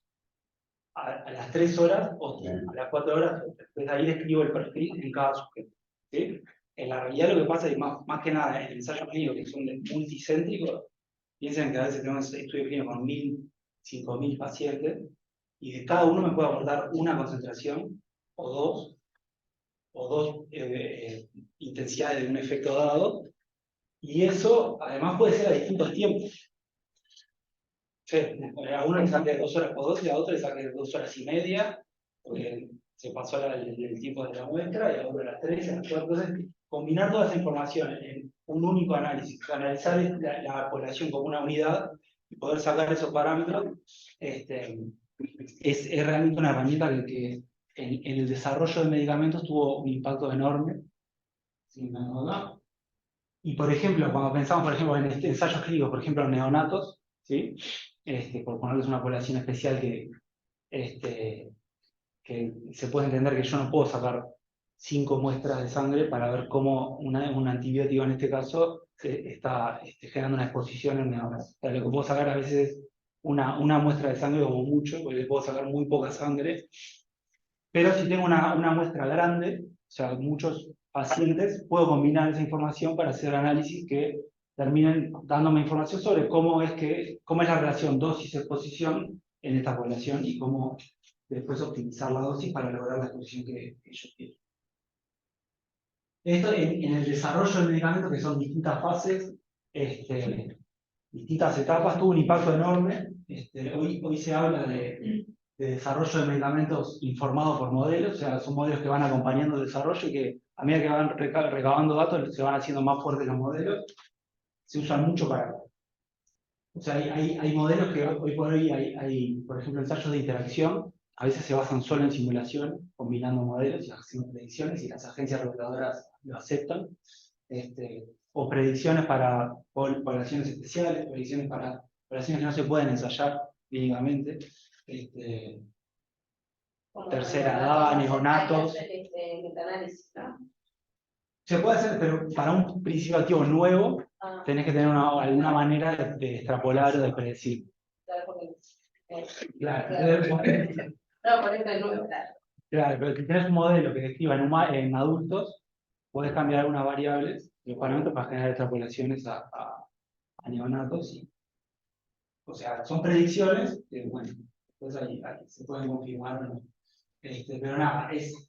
A las 3 horas, otra, a las 4 horas, otra. Entonces ahí describo el perfil en cada sujeto. ¿Sí? En la realidad lo que pasa es más que nada en el ensayo clínico, que son multicéntricos, piensen que a veces tenemos estudios clínicos con 1000, 5000 pacientes, y de cada uno me puede aportar una concentración o dos intensidades de un efecto dado, y eso además puede ser a distintos tiempos. Sí, a uno le saqué 2 horas por 2 y a otro le saqué 2 horas y media, porque se pasó el tiempo de la muestra, y a otro a las 3, a las 4. Entonces, combinar toda esa información en un único análisis, analizar la población como una unidad y poder sacar esos parámetros, es realmente una herramienta que en el desarrollo de medicamentos tuvo un impacto enorme. ¿Sí? Y por ejemplo, cuando pensamos por ejemplo, en ensayos clínicos, por ejemplo, en neonatos, ¿sí? Por ponerles una población especial que se puede entender que yo no puedo sacar 5 muestras de sangre para ver cómo un antibiótico en este caso está generando una exposición en neonatos. O sea, lo que puedo sacar a veces es una muestra de sangre como mucho, porque le puedo sacar muy poca sangre, pero si tengo una muestra grande, o sea, muchos pacientes, puedo combinar esa información para hacer análisis que terminen dándome información sobre cómo es la relación dosis-exposición en esta población y cómo después optimizar la dosis para lograr la exposición que ellos quieren. Esto en el desarrollo del medicamento, que son distintas fases, distintas etapas, tuvo un impacto enorme. Hoy se habla de desarrollo de medicamentos informados por modelos, o sea, son modelos que van acompañando el desarrollo y que a medida que van recabando datos se van haciendo más fuertes los modelos. Se usan mucho para... O sea, hay modelos que hoy por hoy hay, por ejemplo, ensayos de interacción, a veces se basan solo en simulación, combinando modelos y haciendo predicciones, y las agencias reguladoras lo aceptan. O predicciones para poblaciones especiales, predicciones para poblaciones que no se pueden ensayar clínicamente. Tercera edad, neonatos. ¿No? Se puede hacer, pero para un principio activo nuevo, tenés que tener alguna manera de extrapolar o de predecir. Claro, No, por eso es nuevo, claro. Claro, pero si tenés un modelo que describa en adultos, podés cambiar algunas variables, los parámetros para generar extrapolaciones a neonatos. O sea, son predicciones que, bueno, pues ahí se pueden confirmar, ¿no? Pero nada, es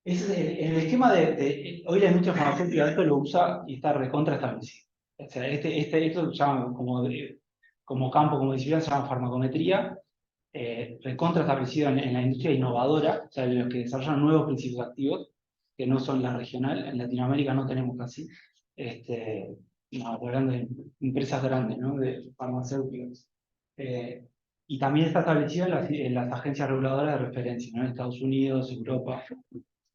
el esquema hoy la industria farmacéutica esto lo usa y está recontra establecido. O sea, esto se llama como campo, como disciplina, se llama farmacometría, recontra establecido en la industria innovadora, o sea, los que desarrollan nuevos principios activos, que no son la regional. En Latinoamérica no tenemos casi. No, hablando de empresas grandes, ¿no? De farmacéuticos. Y también está establecido en las agencias reguladoras de referencia, ¿no? En Estados Unidos, Europa,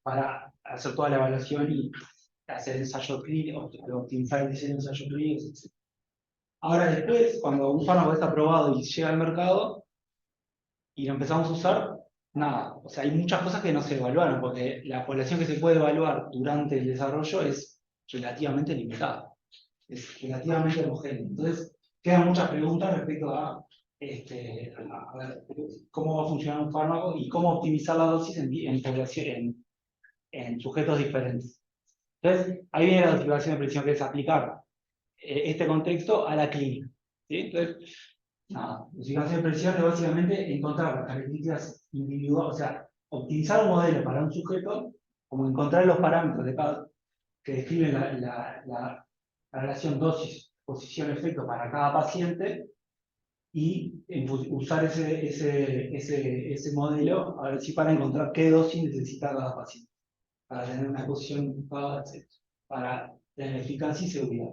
para hacer toda la evaluación y hacer ensayo clínico, optimizar el diseño de ensayos clínicos, etc. Ahora después, cuando un fármaco está aprobado y llega al mercado y lo empezamos a usar, nada, o sea, hay muchas cosas que no se evaluaron, porque la población que se puede evaluar durante el desarrollo es relativamente limitada, es relativamente homogénea. Entonces, quedan muchas preguntas respecto a ver, cómo va a funcionar un fármaco y cómo optimizar la dosis en población, en sujetos diferentes. Entonces, ahí viene la dosificación de precisión, que es aplicar este contexto a la clínica. ¿Sí? Entonces, nada, dosificación de precisión es básicamente encontrar las características individuales, o sea, optimizar un modelo para un sujeto, como encontrar los parámetros de cada, que describen la relación dosis-posición-efecto para cada paciente, y usar ese modelo, a ver si para encontrar qué dosis necesita cada paciente, para tener una posición adecuada, etc., para tener eficacia y seguridad.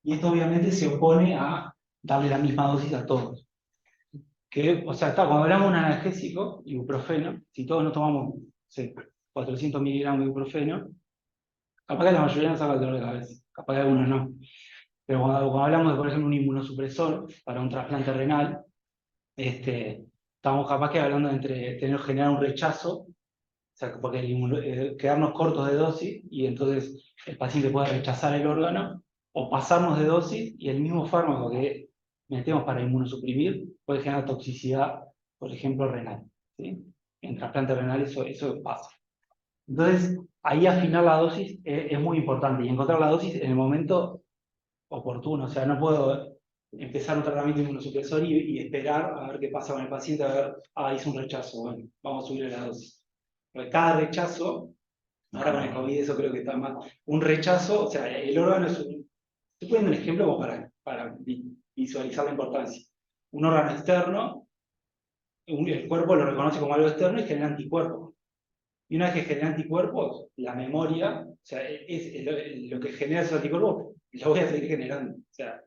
Y esto obviamente se opone a darle la misma dosis a todos. O sea, cuando hablamos de un analgésico, ibuprofeno, si todos nos tomamos, no sé, 400 miligramos de ibuprofeno, capaz que la mayoría nos saca el dolor de cabeza, capaz que algunos no. Pero cuando hablamos de, por ejemplo, un inmunosupresor para un trasplante renal, estamos capaz que hablando entre generar un rechazo, o sea, porque quedarnos cortos de dosis y entonces el paciente puede rechazar el órgano, o pasarnos de dosis y el mismo fármaco que metemos para inmunosuprimir puede generar toxicidad, por ejemplo, renal. ¿Sí? En trasplante renal eso pasa. Entonces, ahí afinar la dosis es muy importante, y encontrar la dosis en el momento oportuno. O sea, no puedo empezar un tratamiento inmunosupresor y esperar a ver qué pasa con el paciente, a ver, hizo un rechazo, bueno, vamos a subir la dosis. Porque cada rechazo, ahora con el COVID eso creo que está mal, un rechazo, o sea, el órgano es un... Estoy poniendo un ejemplo como para visualizar la importancia. Un órgano externo, el cuerpo lo reconoce como algo externo y genera anticuerpos. Y una vez que genera anticuerpos, la memoria, o sea, lo que genera esos anticuerpos, lo voy a seguir generando. O sea,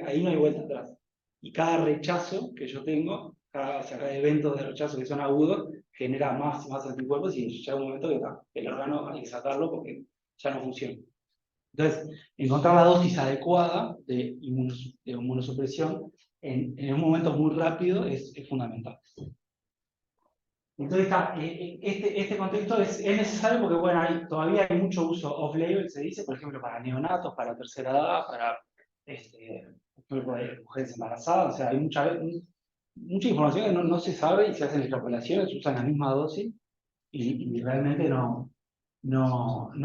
ahí no hay vuelta atrás. Y cada rechazo que yo tengo, cada evento de rechazo que son agudos, genera más anticuerpos, y llega un momento que el órgano hay que sacarlo porque ya no funciona. Entonces, encontrar la dosis adecuada de inmunosupresión en un momento muy rápido es fundamental. Entonces, este contexto es necesario porque, bueno, todavía hay mucho uso off-label, se dice, por ejemplo, para neonatos, para tercera edad, para mujeres embarazadas. O sea, hay mucha información que no se sabe y se hacen extrapolaciones, se usan la misma dosis y realmente no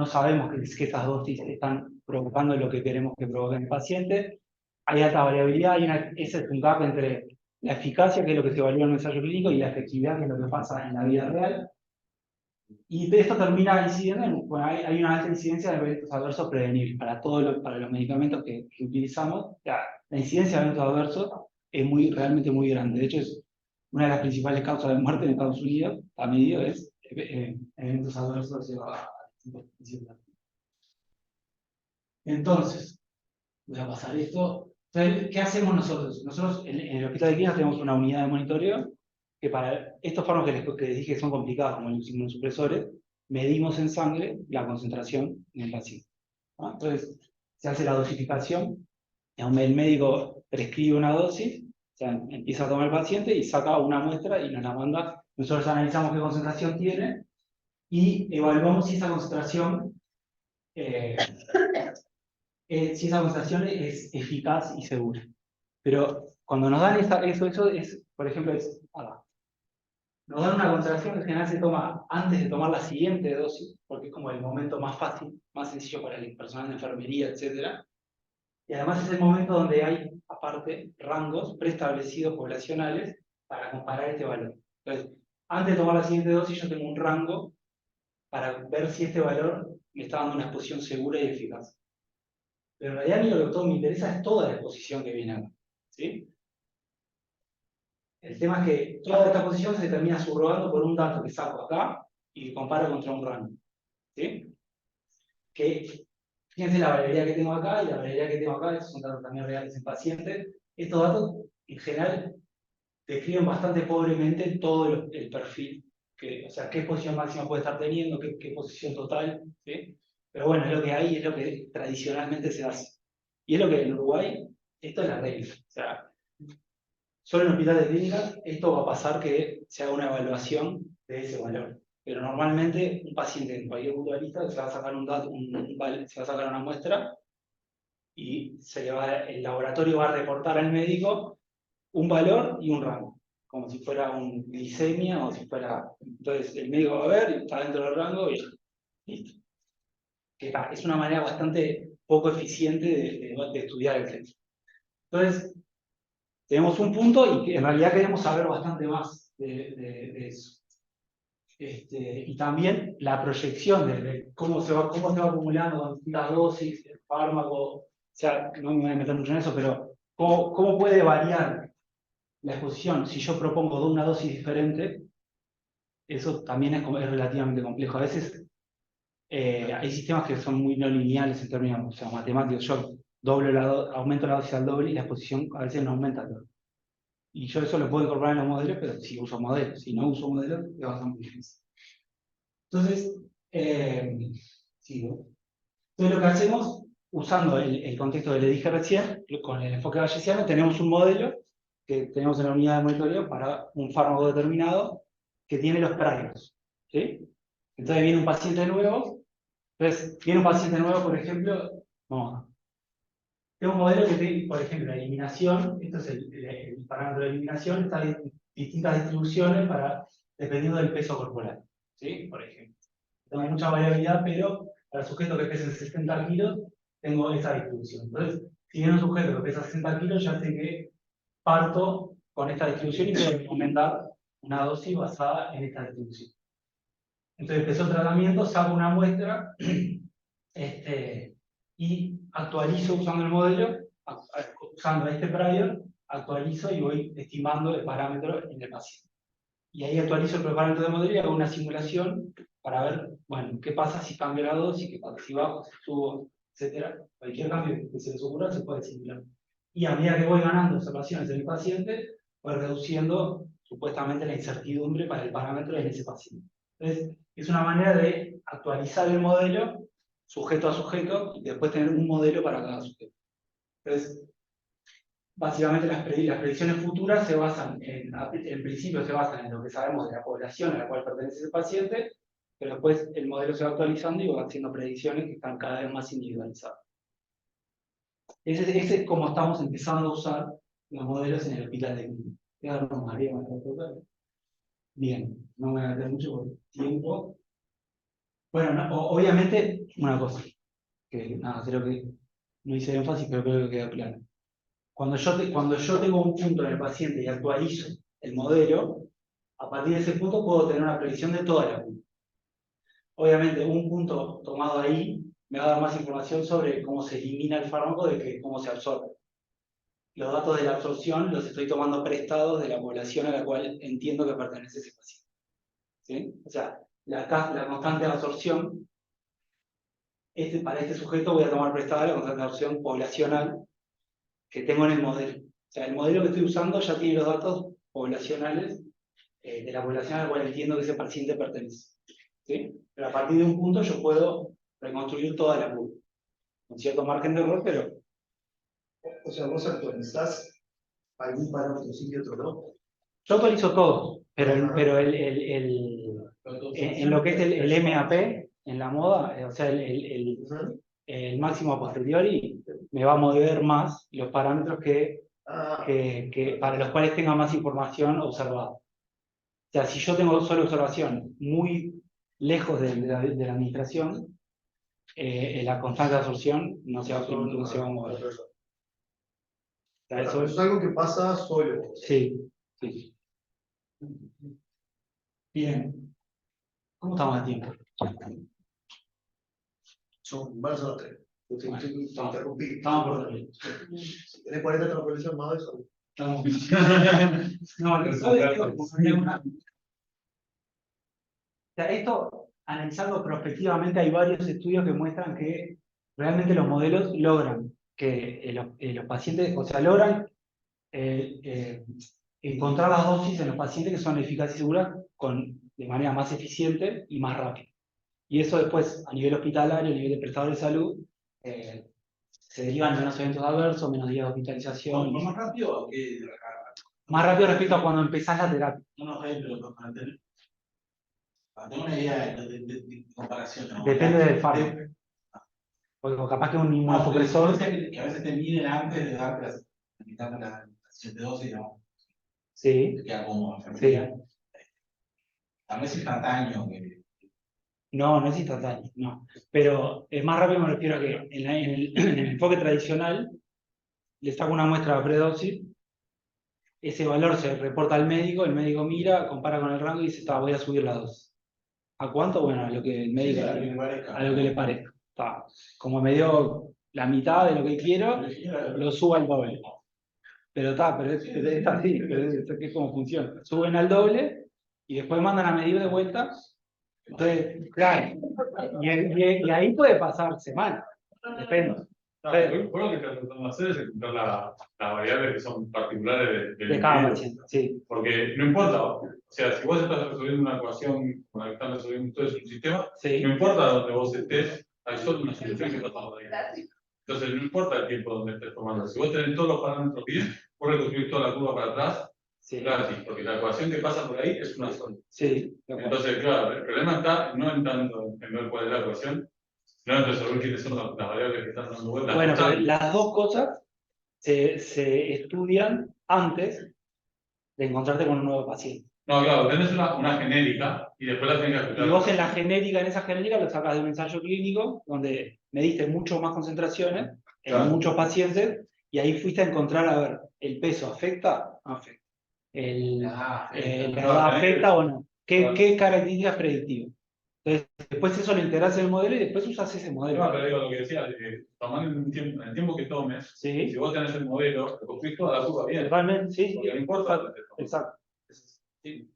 sabemos que estas dosis están provocando lo que queremos que provoque en el paciente. Hay alta variabilidad, ese es un gap entre la eficacia, que es lo que se evalúa en el ensayo clínico, y la efectividad, que es lo que pasa en la vida real. Y de esto termina incidiendo hay una alta incidencia de eventos adversos prevenibles para para los medicamentos que utilizamos. La incidencia de eventos adversos es realmente muy grande. De hecho, es una de las principales causas de muerte en Estados Unidos, a medio, es eventos adversos a distintos principios. Entonces, voy a pasar esto. Entonces, ¿qué hacemos nosotros? Nosotros en el Hospital de Clínicas tenemos una unidad de monitoreo que para estos fármacos que les dije que son complicados, como los inmunosupresores, medimos en sangre la concentración en el paciente. ¿No? Entonces, se hace la dosificación, el médico prescribe una dosis, o sea, empieza a tomar el paciente y saca una muestra y nos la manda. Nosotros analizamos qué concentración tiene y evaluamos si esa concentración es eficaz y segura. Pero cuando nos dan eso es, por ejemplo, nos dan una concentración que en general se toma antes de tomar la siguiente dosis, porque es como el momento más fácil, más sencillo para el personal de enfermería, etc. Y además es el momento donde hay, aparte, rangos preestablecidos poblacionales para comparar este valor. Entonces, antes de tomar la siguiente dosis, yo tengo un rango para ver si este valor me está dando una exposición segura y eficaz. Pero en realidad a mí lo que todo me interesa es toda la exposición que viene acá. ¿Sí? El tema es que toda esta exposición se termina subrogando por un dato que saco acá y que comparo contra un rango. ¿Sí? Que, fíjense la variabilidad que tengo acá y la variabilidad que tengo acá, estos son datos también reales en pacientes. Estos datos, en general, describen bastante pobremente todo el perfil, o sea, qué exposición máxima puede estar teniendo, qué exposición total. ¿Sí? Pero bueno, es lo que hay, es lo que tradicionalmente se hace. Y es lo que en Uruguay, esto es la regla. O sea, solo en hospitales de clínicas, esto va a pasar que se haga una evaluación de ese valor. Pero normalmente, un paciente en cualquier punto de vista se va a sacar se va a sacar una muestra y el laboratorio va a reportar al médico un valor y un rango, como si fuera un glicemia o si fuera... Entonces el médico va a ver y está dentro del rango y Listo. Es una manera bastante poco eficiente de estudiar el texto. Entonces, tenemos un punto y que en realidad queremos saber bastante más de eso. Y también la proyección de cómo se va acumulando con distintas dosis, el fármaco, o sea, no me voy a meter mucho en eso, pero cómo puede variar la exposición si yo propongo de una dosis diferente. Eso también es relativamente complejo. A veces hay sistemas que son muy no lineales en términos, o sea, matemáticos. Yo aumento la dosis al doble y la exposición a veces no aumenta tanto. Y yo eso lo puedo incorporar en los modelos, pero si uso modelos. Si no uso modelos, es bastante difícil. Entonces, sigo. Entonces lo que hacemos, usando el contexto que le dije recién, con el enfoque bayesiano, tenemos un modelo que tenemos en la unidad de monitoreo para un fármaco determinado que tiene los priors. ¿Sí? Entonces viene un paciente nuevo. Entonces, viene un paciente nuevo, por ejemplo, vamos, tengo un modelo que tiene, por ejemplo, la eliminación, esto es el parámetro de eliminación, está en distintas distribuciones dependiendo del peso corporal. ¿Sí? Por ejemplo. Tengo mucha variabilidad, pero para sujetos que pesen 60 kilos, tengo esa distribución. Entonces, si viene un sujeto que pesa 60 kilos, ya sé que parto con esta distribución y puedo recomendar una dosis basada en esta distribución. Entonces, empezó el tratamiento, saco una muestra y actualizo usando el modelo, usando este prior, actualizo y voy estimando el parámetro en el paciente. Y ahí actualizo el parámetro de modelo y hago una simulación para ver, bueno, qué pasa si cambio la dosis, qué pasa si bajo, si subo, etcétera. Cualquier cambio que se les ocurra se puede simular. Y a medida que voy ganando observaciones en el paciente, voy reduciendo supuestamente la incertidumbre para el parámetro en ese paciente. Entonces, es una manera de actualizar el modelo sujeto a sujeto y después tener un modelo para cada sujeto. Entonces, básicamente las predicciones futuras se basan en principio se basan en lo que sabemos de la población a la cual pertenece el paciente, pero después el modelo se va actualizando y va haciendo predicciones que están cada vez más individualizadas. Ese es como estamos empezando a usar los modelos en el hospital de clínica. Bien, no me voy a meter mucho por tiempo. Bueno, obviamente, una cosa, que nada, creo que no hice énfasis, pero creo que quedó claro. Cuando yo tengo un punto en el paciente y actualizo el modelo, a partir de ese punto puedo tener una predicción de toda la curva. Obviamente, un punto tomado ahí me va a dar más información sobre cómo se elimina el fármaco de que cómo se absorbe. Los datos de la absorción los estoy tomando prestados de la población a la cual entiendo que pertenece ese paciente. ¿Sí? O sea, la constante de absorción, para este sujeto voy a tomar prestada la constante de absorción poblacional que tengo en el modelo. O sea, el modelo que estoy usando ya tiene los datos poblacionales de la población a la cual entiendo que ese paciente pertenece. ¿Sí? Pero a partir de un punto yo puedo reconstruir toda la curva. Con cierto margen de error, pero... O sea, vos actualizás algún parámetro sí y otro no. Yo actualizo todo, pero en lo que es el MAP, en la moda, o sea, el máximo a posteriori, me va a mover más los parámetros para los cuales tenga más información observada. O sea, si yo tengo solo observación muy lejos de la administración, la constante de absorción no se va a mover. O sea, Eso es algo que pasa solo. Sí, sí. Bien. ¿Cómo estamos de tiempo? Son más o 3. Te interrumpí. Estamos por salir. Si tenés 40 transferencias más, eso. Estamos. No, esto, analizando prospectivamente, hay varios estudios que muestran que realmente los modelos logran que los pacientes, o sea, logran encontrar las dosis en los pacientes que son eficaces y seguras de manera más eficiente y más rápida. Y eso después, a nivel hospitalario, a nivel de prestador de salud, se derivan menos eventos adversos, menos días de hospitalización. ¿Más rápido o qué? Más rápido respecto a cuando empezás la terapia. No, pero para tener una idea de comparación. ¿No? Depende del fármaco. Porque capaz que un inmunosupresor... Que a veces te miden antes de darte la 7 dosis, ¿no? Sí. Te queda como Sí. A veces instantáneo. No, no es instantáneo, no. Pero más rápido me refiero a que en el enfoque tradicional le saco una muestra de predosis, ese valor se reporta al médico, el médico mira, compara con el rango y dice, está, voy a subir la dosis. ¿A cuánto? Bueno, a lo que el médico, a lo que le parezca. Está. Como me dio la mitad de lo que quiero, lo subo al doble. Pero está, pero es así, pero es como funciona. Suben al doble y después mandan a medir de vuelta. Entonces, claro, y ahí puede pasar semanas, depende. Vos lo que estás tratando de hacer es encontrar las variables que son particulares del De cada individuo. paciente, sí. Porque no importa, o sea, si vos estás resolviendo una ecuación con la que están resolviendo ustedes un sistema, Sí. no importa dónde vos estés, hay solo una solución que está tomando ahí. Entonces, no importa el tiempo donde estés tomando. Si vos tenés todos los parámetros bien, vos reconstruís toda la curva para atrás, Sí. gratis, porque la ecuación que pasa por ahí es una sola. Sí. Entonces, claro, el problema está no en tanto en ver cuál es la ecuación, sino en resolver quiénes son las variables que están dando vueltas. Bueno, pero las dos cosas se estudian antes de encontrarte con un nuevo paciente. No, claro, tenés una genérica y después la tenés que aplicar. Y vos en la genérica, en esa genérica, lo sacas de un ensayo clínico donde mediste mucho más concentraciones en Claro. muchos pacientes y ahí fuiste a encontrar, a ver, ¿el peso afecta? No afecta. ¿La edad afecta o no? ¿Qué características predictivas? Entonces, después eso lo integras en el modelo y después usas ese modelo. No, pero digo lo que decía, tomando en el tiempo que tomes, Sí. si vos tenés el modelo, reconstruís toda la curva bien. Totalmente, sí. Porque no importa. Exacto. Sí.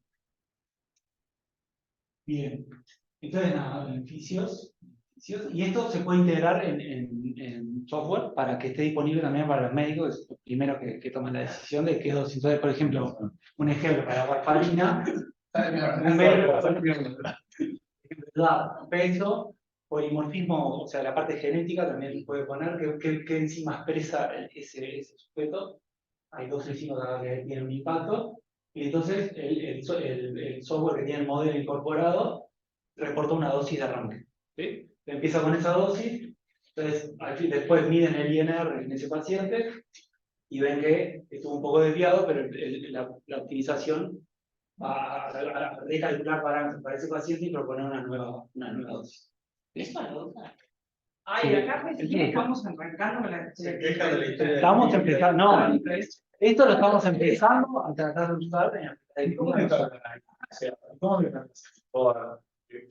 Bien. Entonces, nada, beneficios. Y esto se puede integrar en software para que esté disponible también para los médicos, es los primeros que toman la decisión de qué dosis. Entonces, por ejemplo, un ejemplo para la warfarina, un médico, peso, polimorfismo, o sea, la parte genética también puede poner qué enzima expresa ese sujeto. Hay dos enzimas acá que tienen un impacto. Y entonces el software que tiene el modelo incorporado reporta una dosis de arranque. ¿Sí? Empieza con esa dosis, entonces después miden el INR en ese paciente y ven que estuvo un poco desviado, pero la optimización va a recalcular parámetros para ese paciente y proponer una nueva dosis. ¿Listo? Ay, acá recién estamos arrancando con la queja de la historia. Estamos empezando, no, esto lo estamos empezando a tratar de usar en ¿Cómo le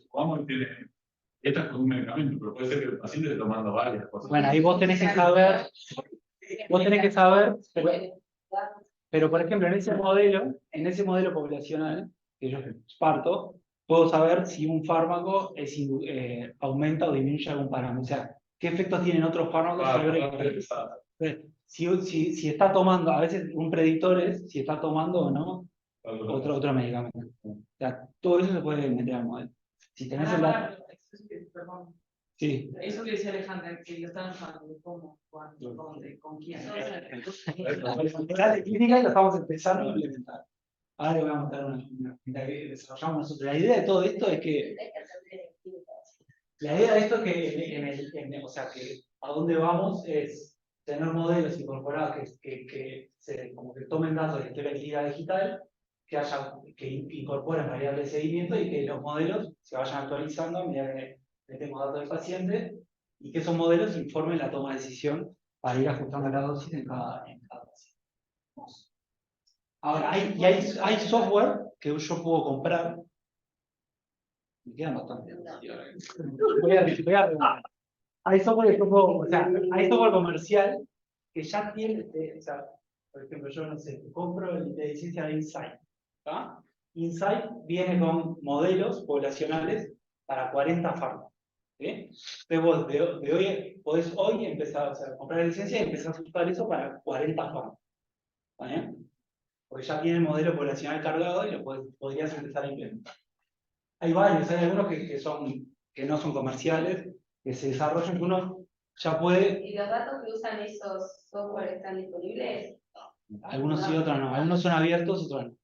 ¿Cómo tiene? Esta es con un medicamento, pero puede ser que el paciente esté tomando varias cosas. Bueno, ahí vos tenés que saber, pero por ejemplo, en ese modelo poblacional que yo parto, puedo saber si un fármaco aumenta o disminuye algún parámetro. O sea, qué efectos tienen otros fármacos sobre si está tomando, a veces un predictor es si está tomando o no otro medicamento. O sea, todo eso se puede meter al modelo. Si tenés el dato. Perdón. Sí. Eso que decía Alejandra, que lo están usando, ¿cómo? ¿Cuándo? ¿Dónde? ¿Con quién? La clínica lo estamos empezando a implementar. Ahora le voy a montar una que desarrollamos nosotros. La idea de todo esto es que o sea, que a dónde vamos es tener modelos incorporados que como que tomen datos de historia clínica digital, que incorporen variables de seguimiento y que los modelos se vayan actualizando a medida que metemos datos del paciente y que esos modelos informen la toma de decisión para ir ajustando la dosis en cada paciente. Ahora, hay software que yo puedo comprar. Me quedan bastante. Voy a regalar. Hay software que yo puedo, o sea, hay software comercial que ya tiene, o sea, por ejemplo, yo no sé, compro la licencia de Insight. ¿Tá? Insight viene con modelos poblacionales para 40 fármacos. ¿Sí? Entonces vos podés hoy empezar, o sea, comprar la licencia y empezar a usar eso para 40 fármacos. ¿Vale? Porque ya tiene el modelo poblacional cargado y lo podrías empezar a implementar. Hay varios, hay algunos que no son comerciales, que se desarrollan, que uno ya puede. ¿Y los datos que usan esos software están disponibles? Algunos sí, otros no. Algunos son abiertos, otros no.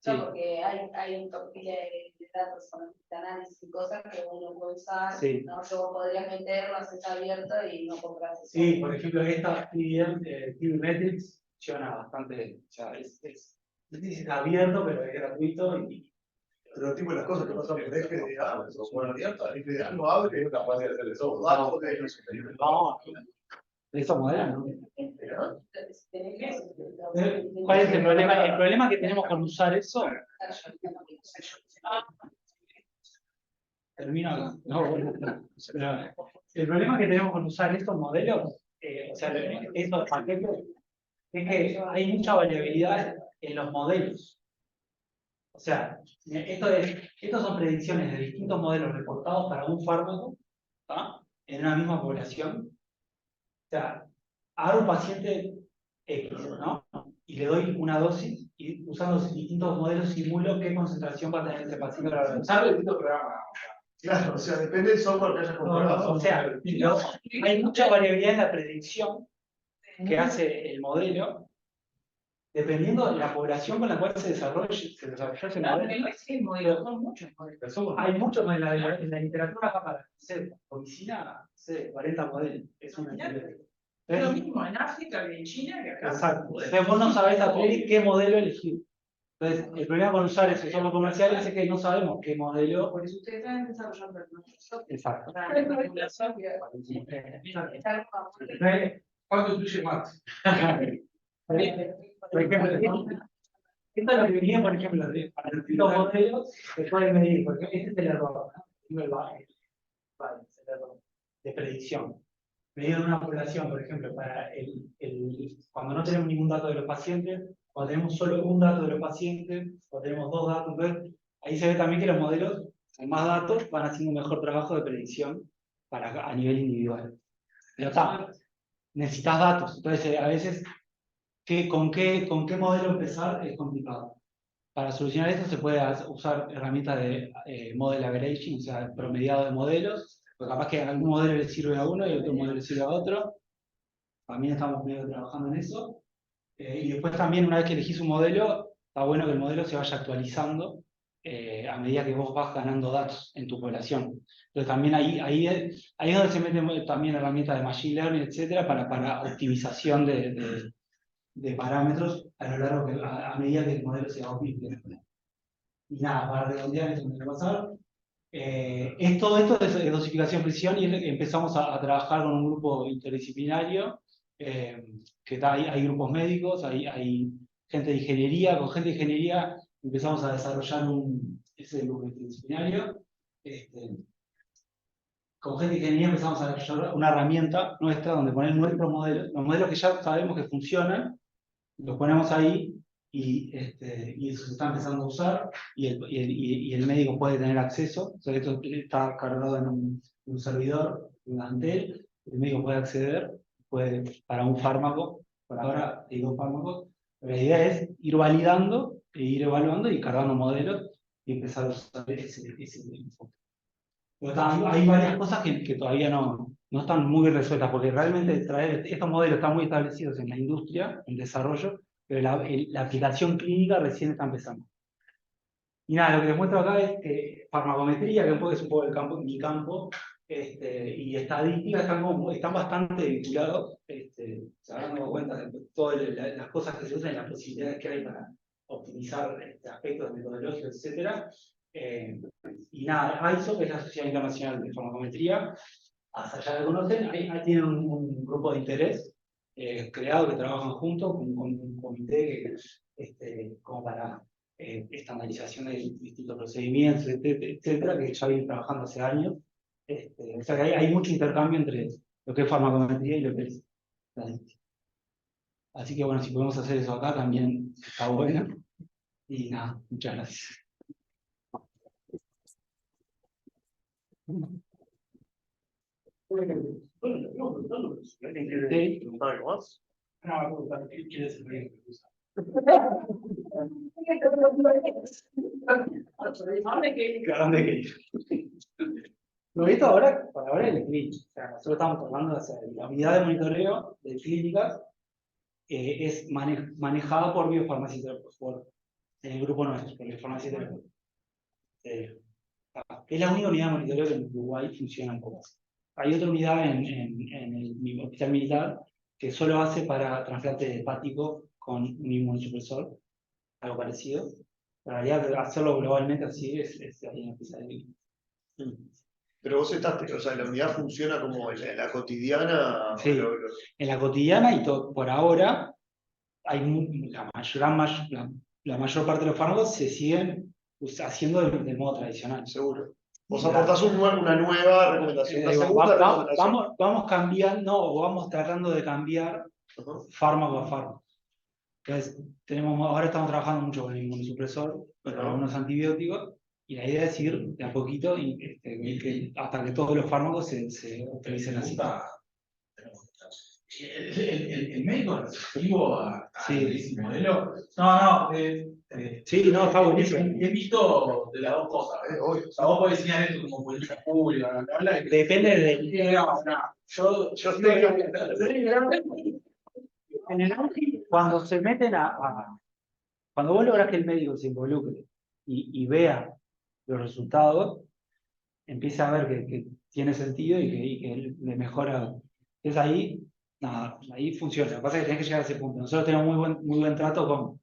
Sí. No, porque hay un pila de datos con este análisis y cosas que uno puede usar, Sí. ¿no? Que vos podrías meterlo, haces abierto y no compras eso. Sí, por ejemplo, esta TVMetrics funciona bastante, o sea, es abierto, pero es gratuito y Pero tipo las cosas que pasan por eje de algo, bueno, eje de algo abre, Es capaz de hacer eso. datos de no sé qué. No, eso modelo, ¿no? Pero, ¿Cuál es el problema? El problema que tenemos con usar eso. Termino acá. No, bueno, pero el problema que tenemos con usar estos modelos, o sea, estos paquetes, es que hay mucha variabilidad en los modelos. O sea, estos son predicciones de distintos modelos reportados para un fármaco, ¿tá? En una misma población. O sea, agarro un paciente X, ¿no? Y le doy una dosis y usando distintos modelos simulo qué concentración va a tener ese paciente a la hora de usar distintos programas. Claro, o sea, depende del software que hayas comprado. O sea, hay mucha variabilidad en la predicción que hace el modelo, dependiendo de la población con la cual se desarrolló ese modelo. No es el modelo, son muchos modelos. Hay muchos en la literatura acá para hacer oficina, 40 modelos. Es una Es lo mismo en África que en China que acá. Exacto. Entonces vos no sabés a priori qué modelo elegir. Entonces, el problema con usar esos software comerciales es que no sabemos qué modelo. Por eso ustedes están desarrollando el Microsoft. Exacto. Para la regulación. ¿Cuánto incluye Max? Por ejemplo, esto es lo que venía, por ejemplo, para los modelos se pueden medir, porque este es el error, ¿no? El error de predicción. Medir una población, por ejemplo, para cuando no tenemos ningún dato de los pacientes, cuando tenemos solo un dato de los pacientes, o tenemos dos datos, entonces ahí se ve también que los modelos, con más datos, van haciendo un mejor trabajo de predicción a nivel individual. Pero está, necesitas datos, entonces a veces ¿con qué modelo empezar? Es complicado. Para solucionar esto se puede usar herramientas de model averaging, o sea, promediado de modelos, porque capaz que algún modelo le sirve a uno y otro modelo le sirve a otro. También estamos medio trabajando en eso. Y después también, una vez que elegís un modelo, está bueno que el modelo se vaya actualizando a medida que vos vas ganando datos en tu población. Entonces también ahí es donde se meten también herramientas de machine learning, etcétera, para optimización de parámetros a lo largo a medida que el modelo se va optimizando. Y nada, para redondear esto que me pasar, todo esto es dosificación presión y empezamos a trabajar con un grupo interdisciplinario, que hay grupos médicos, hay gente de ingeniería, con gente de ingeniería empezamos a desarrollar ese grupo interdisciplinario. Con gente de ingeniería empezamos a desarrollar una herramienta nuestra donde poner nuestros modelos, los modelos que ya sabemos que funcionan, los ponemos ahí y eso se está empezando a usar y el médico puede tener acceso. O sea, esto está cargado en un servidor, en una Antel, el médico puede acceder, para un fármaco, por ahora hay 2 fármacos, pero la idea es ir validando e ir evaluando y cargando modelos y empezar a usar ese enfoque. Pero hay varias cosas que todavía no están muy resueltas, porque realmente estos modelos están muy establecidos en la industria, en desarrollo, pero la aplicación clínica recién está empezando. Y nada, lo que les muestro acá es que farmacometría, que es un poco mi campo, y estadística están bastante vinculados, se habrán dado cuenta de todas las cosas que se usan y las posibilidades que hay para optimizar aspectos metodológicos, etcétera. Y nada, ISO, que es la Sociedad Internacional de Farmacometría, hasta allá la conocen, ahí tienen un grupo de interés creado que trabajan juntos con un comité como para estandarización de distintos procedimientos, etcétera, que ya vienen trabajando hace años. O sea que hay mucho intercambio entre lo que es farmacometría y lo que es estadística. Así que bueno, si podemos hacer eso acá también está bueno. Y nada, muchas gracias. Lo visto ahora, por ahora es el clínico. O sea, nosotros estamos hablando de la unidad de monitoreo de clínicas, es manejada por biofarmacia y terapeutas, por el grupo nuestro, por biofarmacia y terapeutas. Es la única unidad de monitoreo que en Uruguay funciona un poco así. Hay otra unidad en el hospital militar que solo hace para trasplante hepático con un inmunosupresor, algo parecido. En realidad, hacerlo globalmente así es ahí empieza el. Pero vos estás, o sea, la unidad funciona como en la cotidiana. Sí. En la cotidiana y por ahora, hay la mayor parte de los fármacos se siguen haciendo del modo tradicional. Seguro. Vos aportás una nueva recomendación, una Digo, segunda recomendación. vamos cambiando o vamos tratando de cambiar Ajá. fármaco a fármaco. Entonces, ahora estamos trabajando mucho con el inmunosupresor, con Ajá. algunos antibióticos, y la idea es ir de a poquito hasta que todos los fármacos se utilicen así. El médico receptivo a Sí. ese modelo. No, Sí, no, está buenísimo. He visto de las dos cosas. Obvio. O sea, vos podés diseñar esto como política pública, bla, bla, bla, y Depende de. Yo estoy. En general, cuando se meten cuando vos lográs que el médico se involucre y vea los resultados, empieza a ver que tiene sentido y que le mejora. Es ahí, nada, ahí funciona. Lo que pasa es que tenés que llegar a ese punto. Nosotros tenemos muy buen trato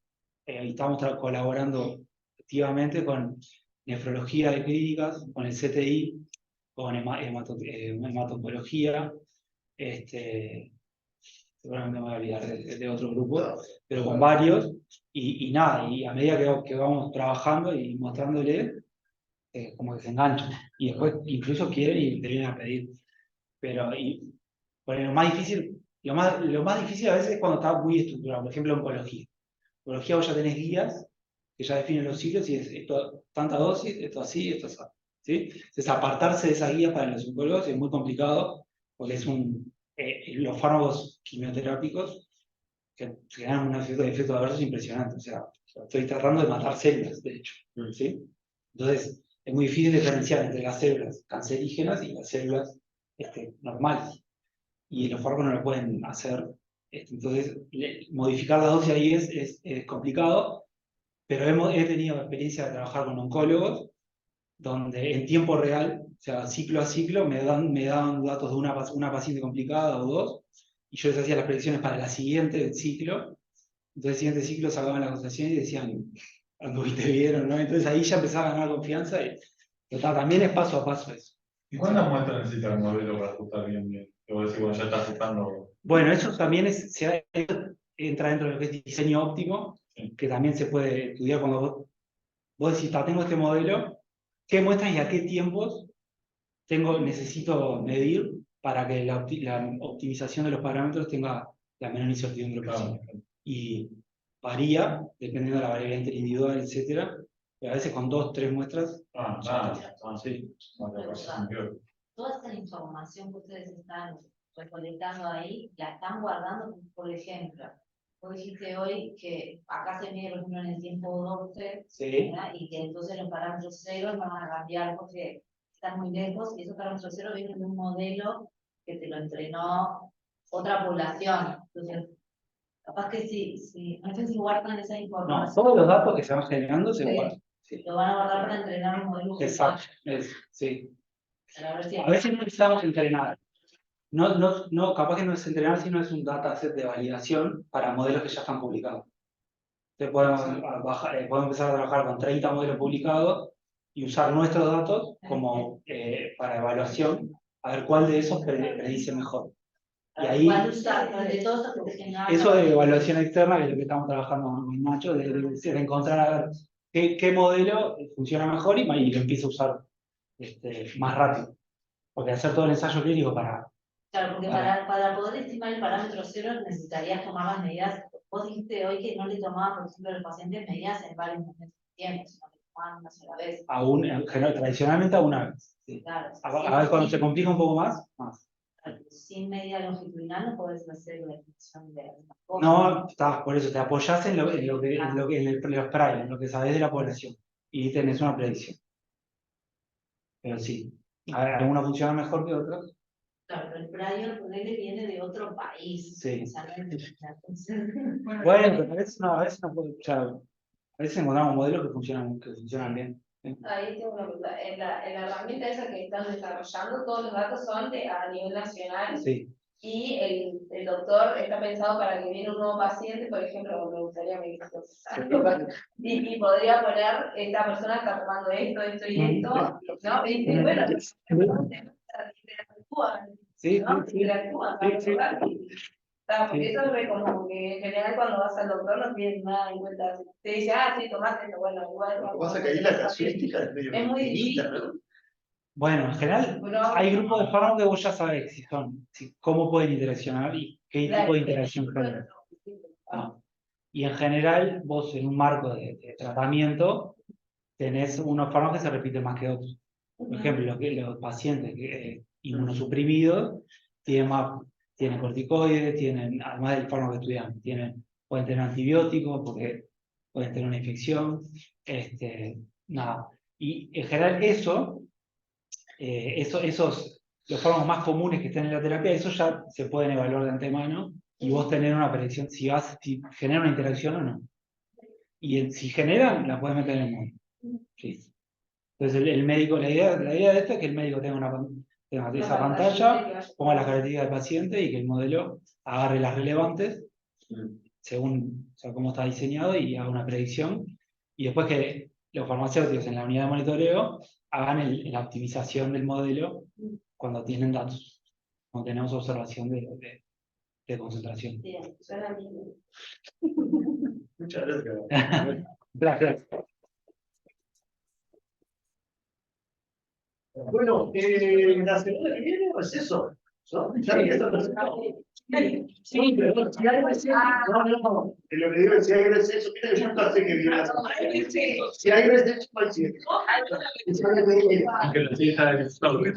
y estamos colaborando activamente con nefrología de clínicas, con el CTI, con hematología, seguramente me voy a olvidar de otro grupo, pero con varios, y nada, y a medida que vamos trabajando y mostrándole, como que se enganchan, y después incluso quieren y te vienen a pedir. Pero bueno, lo más difícil a veces es cuando está muy estructurado, por ejemplo, oncología. En oncología vos ya tenés guías que ya definen los ciclos y es esto, tanta dosis, esto así, esto así. ¿Sí? Entonces, apartarse de esa guía para los oncólogos es muy complicado, porque los fármacos quimioterápicos que generan un efecto adverso impresionante. O sea, estoy tratando de matar células, de hecho. ¿Sí? Entonces, es muy difícil diferenciar entre las células cancerígenas y las células normales. Y los fármacos no lo pueden hacer. Entonces, modificar la dosis ahí es complicado, pero he tenido experiencia de trabajar con oncólogos donde en tiempo real, o sea, ciclo a ciclo, me daban datos de una paciente complicada o dos, y yo les hacía las predicciones para la siguiente ciclo. Entonces, el siguiente ciclo sacaban la constelación y decían, anduviste bien o no. Entonces ahí ya empezaba a ganar confianza, pero también es paso a paso eso. ¿Y cuántas muestras necesita el modelo para ajustar bien? Te voy a decir, bueno, ya está ajustando. Bueno, eso también entra dentro de lo que es diseño óptimo, que también se puede estudiar cuando vos decís, tengo este modelo, ¿qué muestras y a qué tiempos necesito medir para que la optimización de los parámetros tenga la menor incertidumbre posible? Y varía, dependiendo de la variabilidad interindividual, etcétera, pero a veces con 2, 3 muestras. Sí. Toda esta información que ustedes están recolectando ahí, la están guardando, por ejemplo. Vos dijiste hoy que acá se mide, por ejemplo, en el tiempo 12, Sí. y que entonces los parámetros cero no van a cambiar porque están muy lejos, y esos parámetros cero vienen de un modelo que te lo entrenó otra población. Entonces, capaz que no sé si guardan esa No, información. todos los datos que se van generando se guardan. Sí. Lo van a guardar para entrenar un modelo. Exacto, sí. Para ver si A veces no necesitamos entrenar. No, capaz que no es entrenar, sino es un dataset de validación para modelos que ya están publicados. Entonces podemos empezar a trabajar con 30 modelos publicados y usar nuestros datos como para evaluación, a ver cuál de esos predice mejor. Y ahí, eso de evaluación externa, que es lo que estamos trabajando con Nacho, de encontrar a ver qué modelo funciona mejor y lo empiezo a usar más rápido. Porque hacer todo el ensayo clínico Claro, porque para poder estimar el parámetro cero necesitarías tomar las medidas. Vos dijiste hoy que no le tomaban, por ejemplo, a los pacientes medidas en varios momentos de tiempo, sino que tomaban una sola vez. Tradicionalmente a una vez. Sí. Claro, a ver, cuando se complica un poco más. Sin medida longitudinal no podés hacer una estimación de algunas cosas. No, por eso te apoyás en los priors, en lo que sabés de la población, y tenés una predicción. Pero sí, a ver, algunas funcionan mejor que otras. Claro, pero el prior viene de otro país. Sí. O sea, Bueno, pero a veces no puedo, a veces encontramos modelos que funcionan bien. Ahí tengo una pregunta. En la herramienta esa que están desarrollando, todos los datos son a nivel nacional. Sí. y el doctor está pensado para que viene un nuevo paciente, por ejemplo, me gustaría que y podría poner, esta persona está tomando esto y esto, ¿no? Y dice, bueno, interactúan, Sí, ¿no? sí, sí. Interactúan, Sí, sí. porque Sí. eso es re común, que en general cuando vas al doctor no tienes nada en cuenta. Te dice, sí, tomate esto, bueno, igual. Lo que pasa es que ahí la casuística es medio Es muy infinita, difícil. ¿no? Bueno, en general, Pero- hay grupos de fármacos que vos ya sabés cómo pueden interaccionar y qué tipo de interacción generan. ¿No? Y en general, vos en un marco de tratamiento, tenés unos fármacos que se repiten más que otros. Por ejemplo, los pacientes inmunosuprimidos tienen corticoides, además del fármaco que estudiamos, pueden tener antibióticos porque pueden tener una infección. Nada. Y en general los fármacos más comunes que están en la terapia, eso ya se pueden evaluar de antemano y vos tener una predicción si genera una interacción o no. Y si generan, la puedes meter en el modelo. Sí. Entonces el médico, la idea de esto es que el médico tenga esa pantalla, ponga las características del paciente y que el modelo agarre las relevantes según cómo está diseñado y haga una predicción. Y después que los farmacéuticos en la unidad de monitoreo hagan la optimización del modelo cuando tienen datos, cuando tenemos observación de concentración. Sí, suena bien. Muchas gracias. Gracias. Bueno, la semana que viene es eso, ¿no? Ya empieza la semana. Sí, pero bueno, si hay receso, no. Lo que digo es si hay receso, mira que yo nunca sé que viene la semana. Si hay receso, no hay cierre. Aunque la sí está en el estado de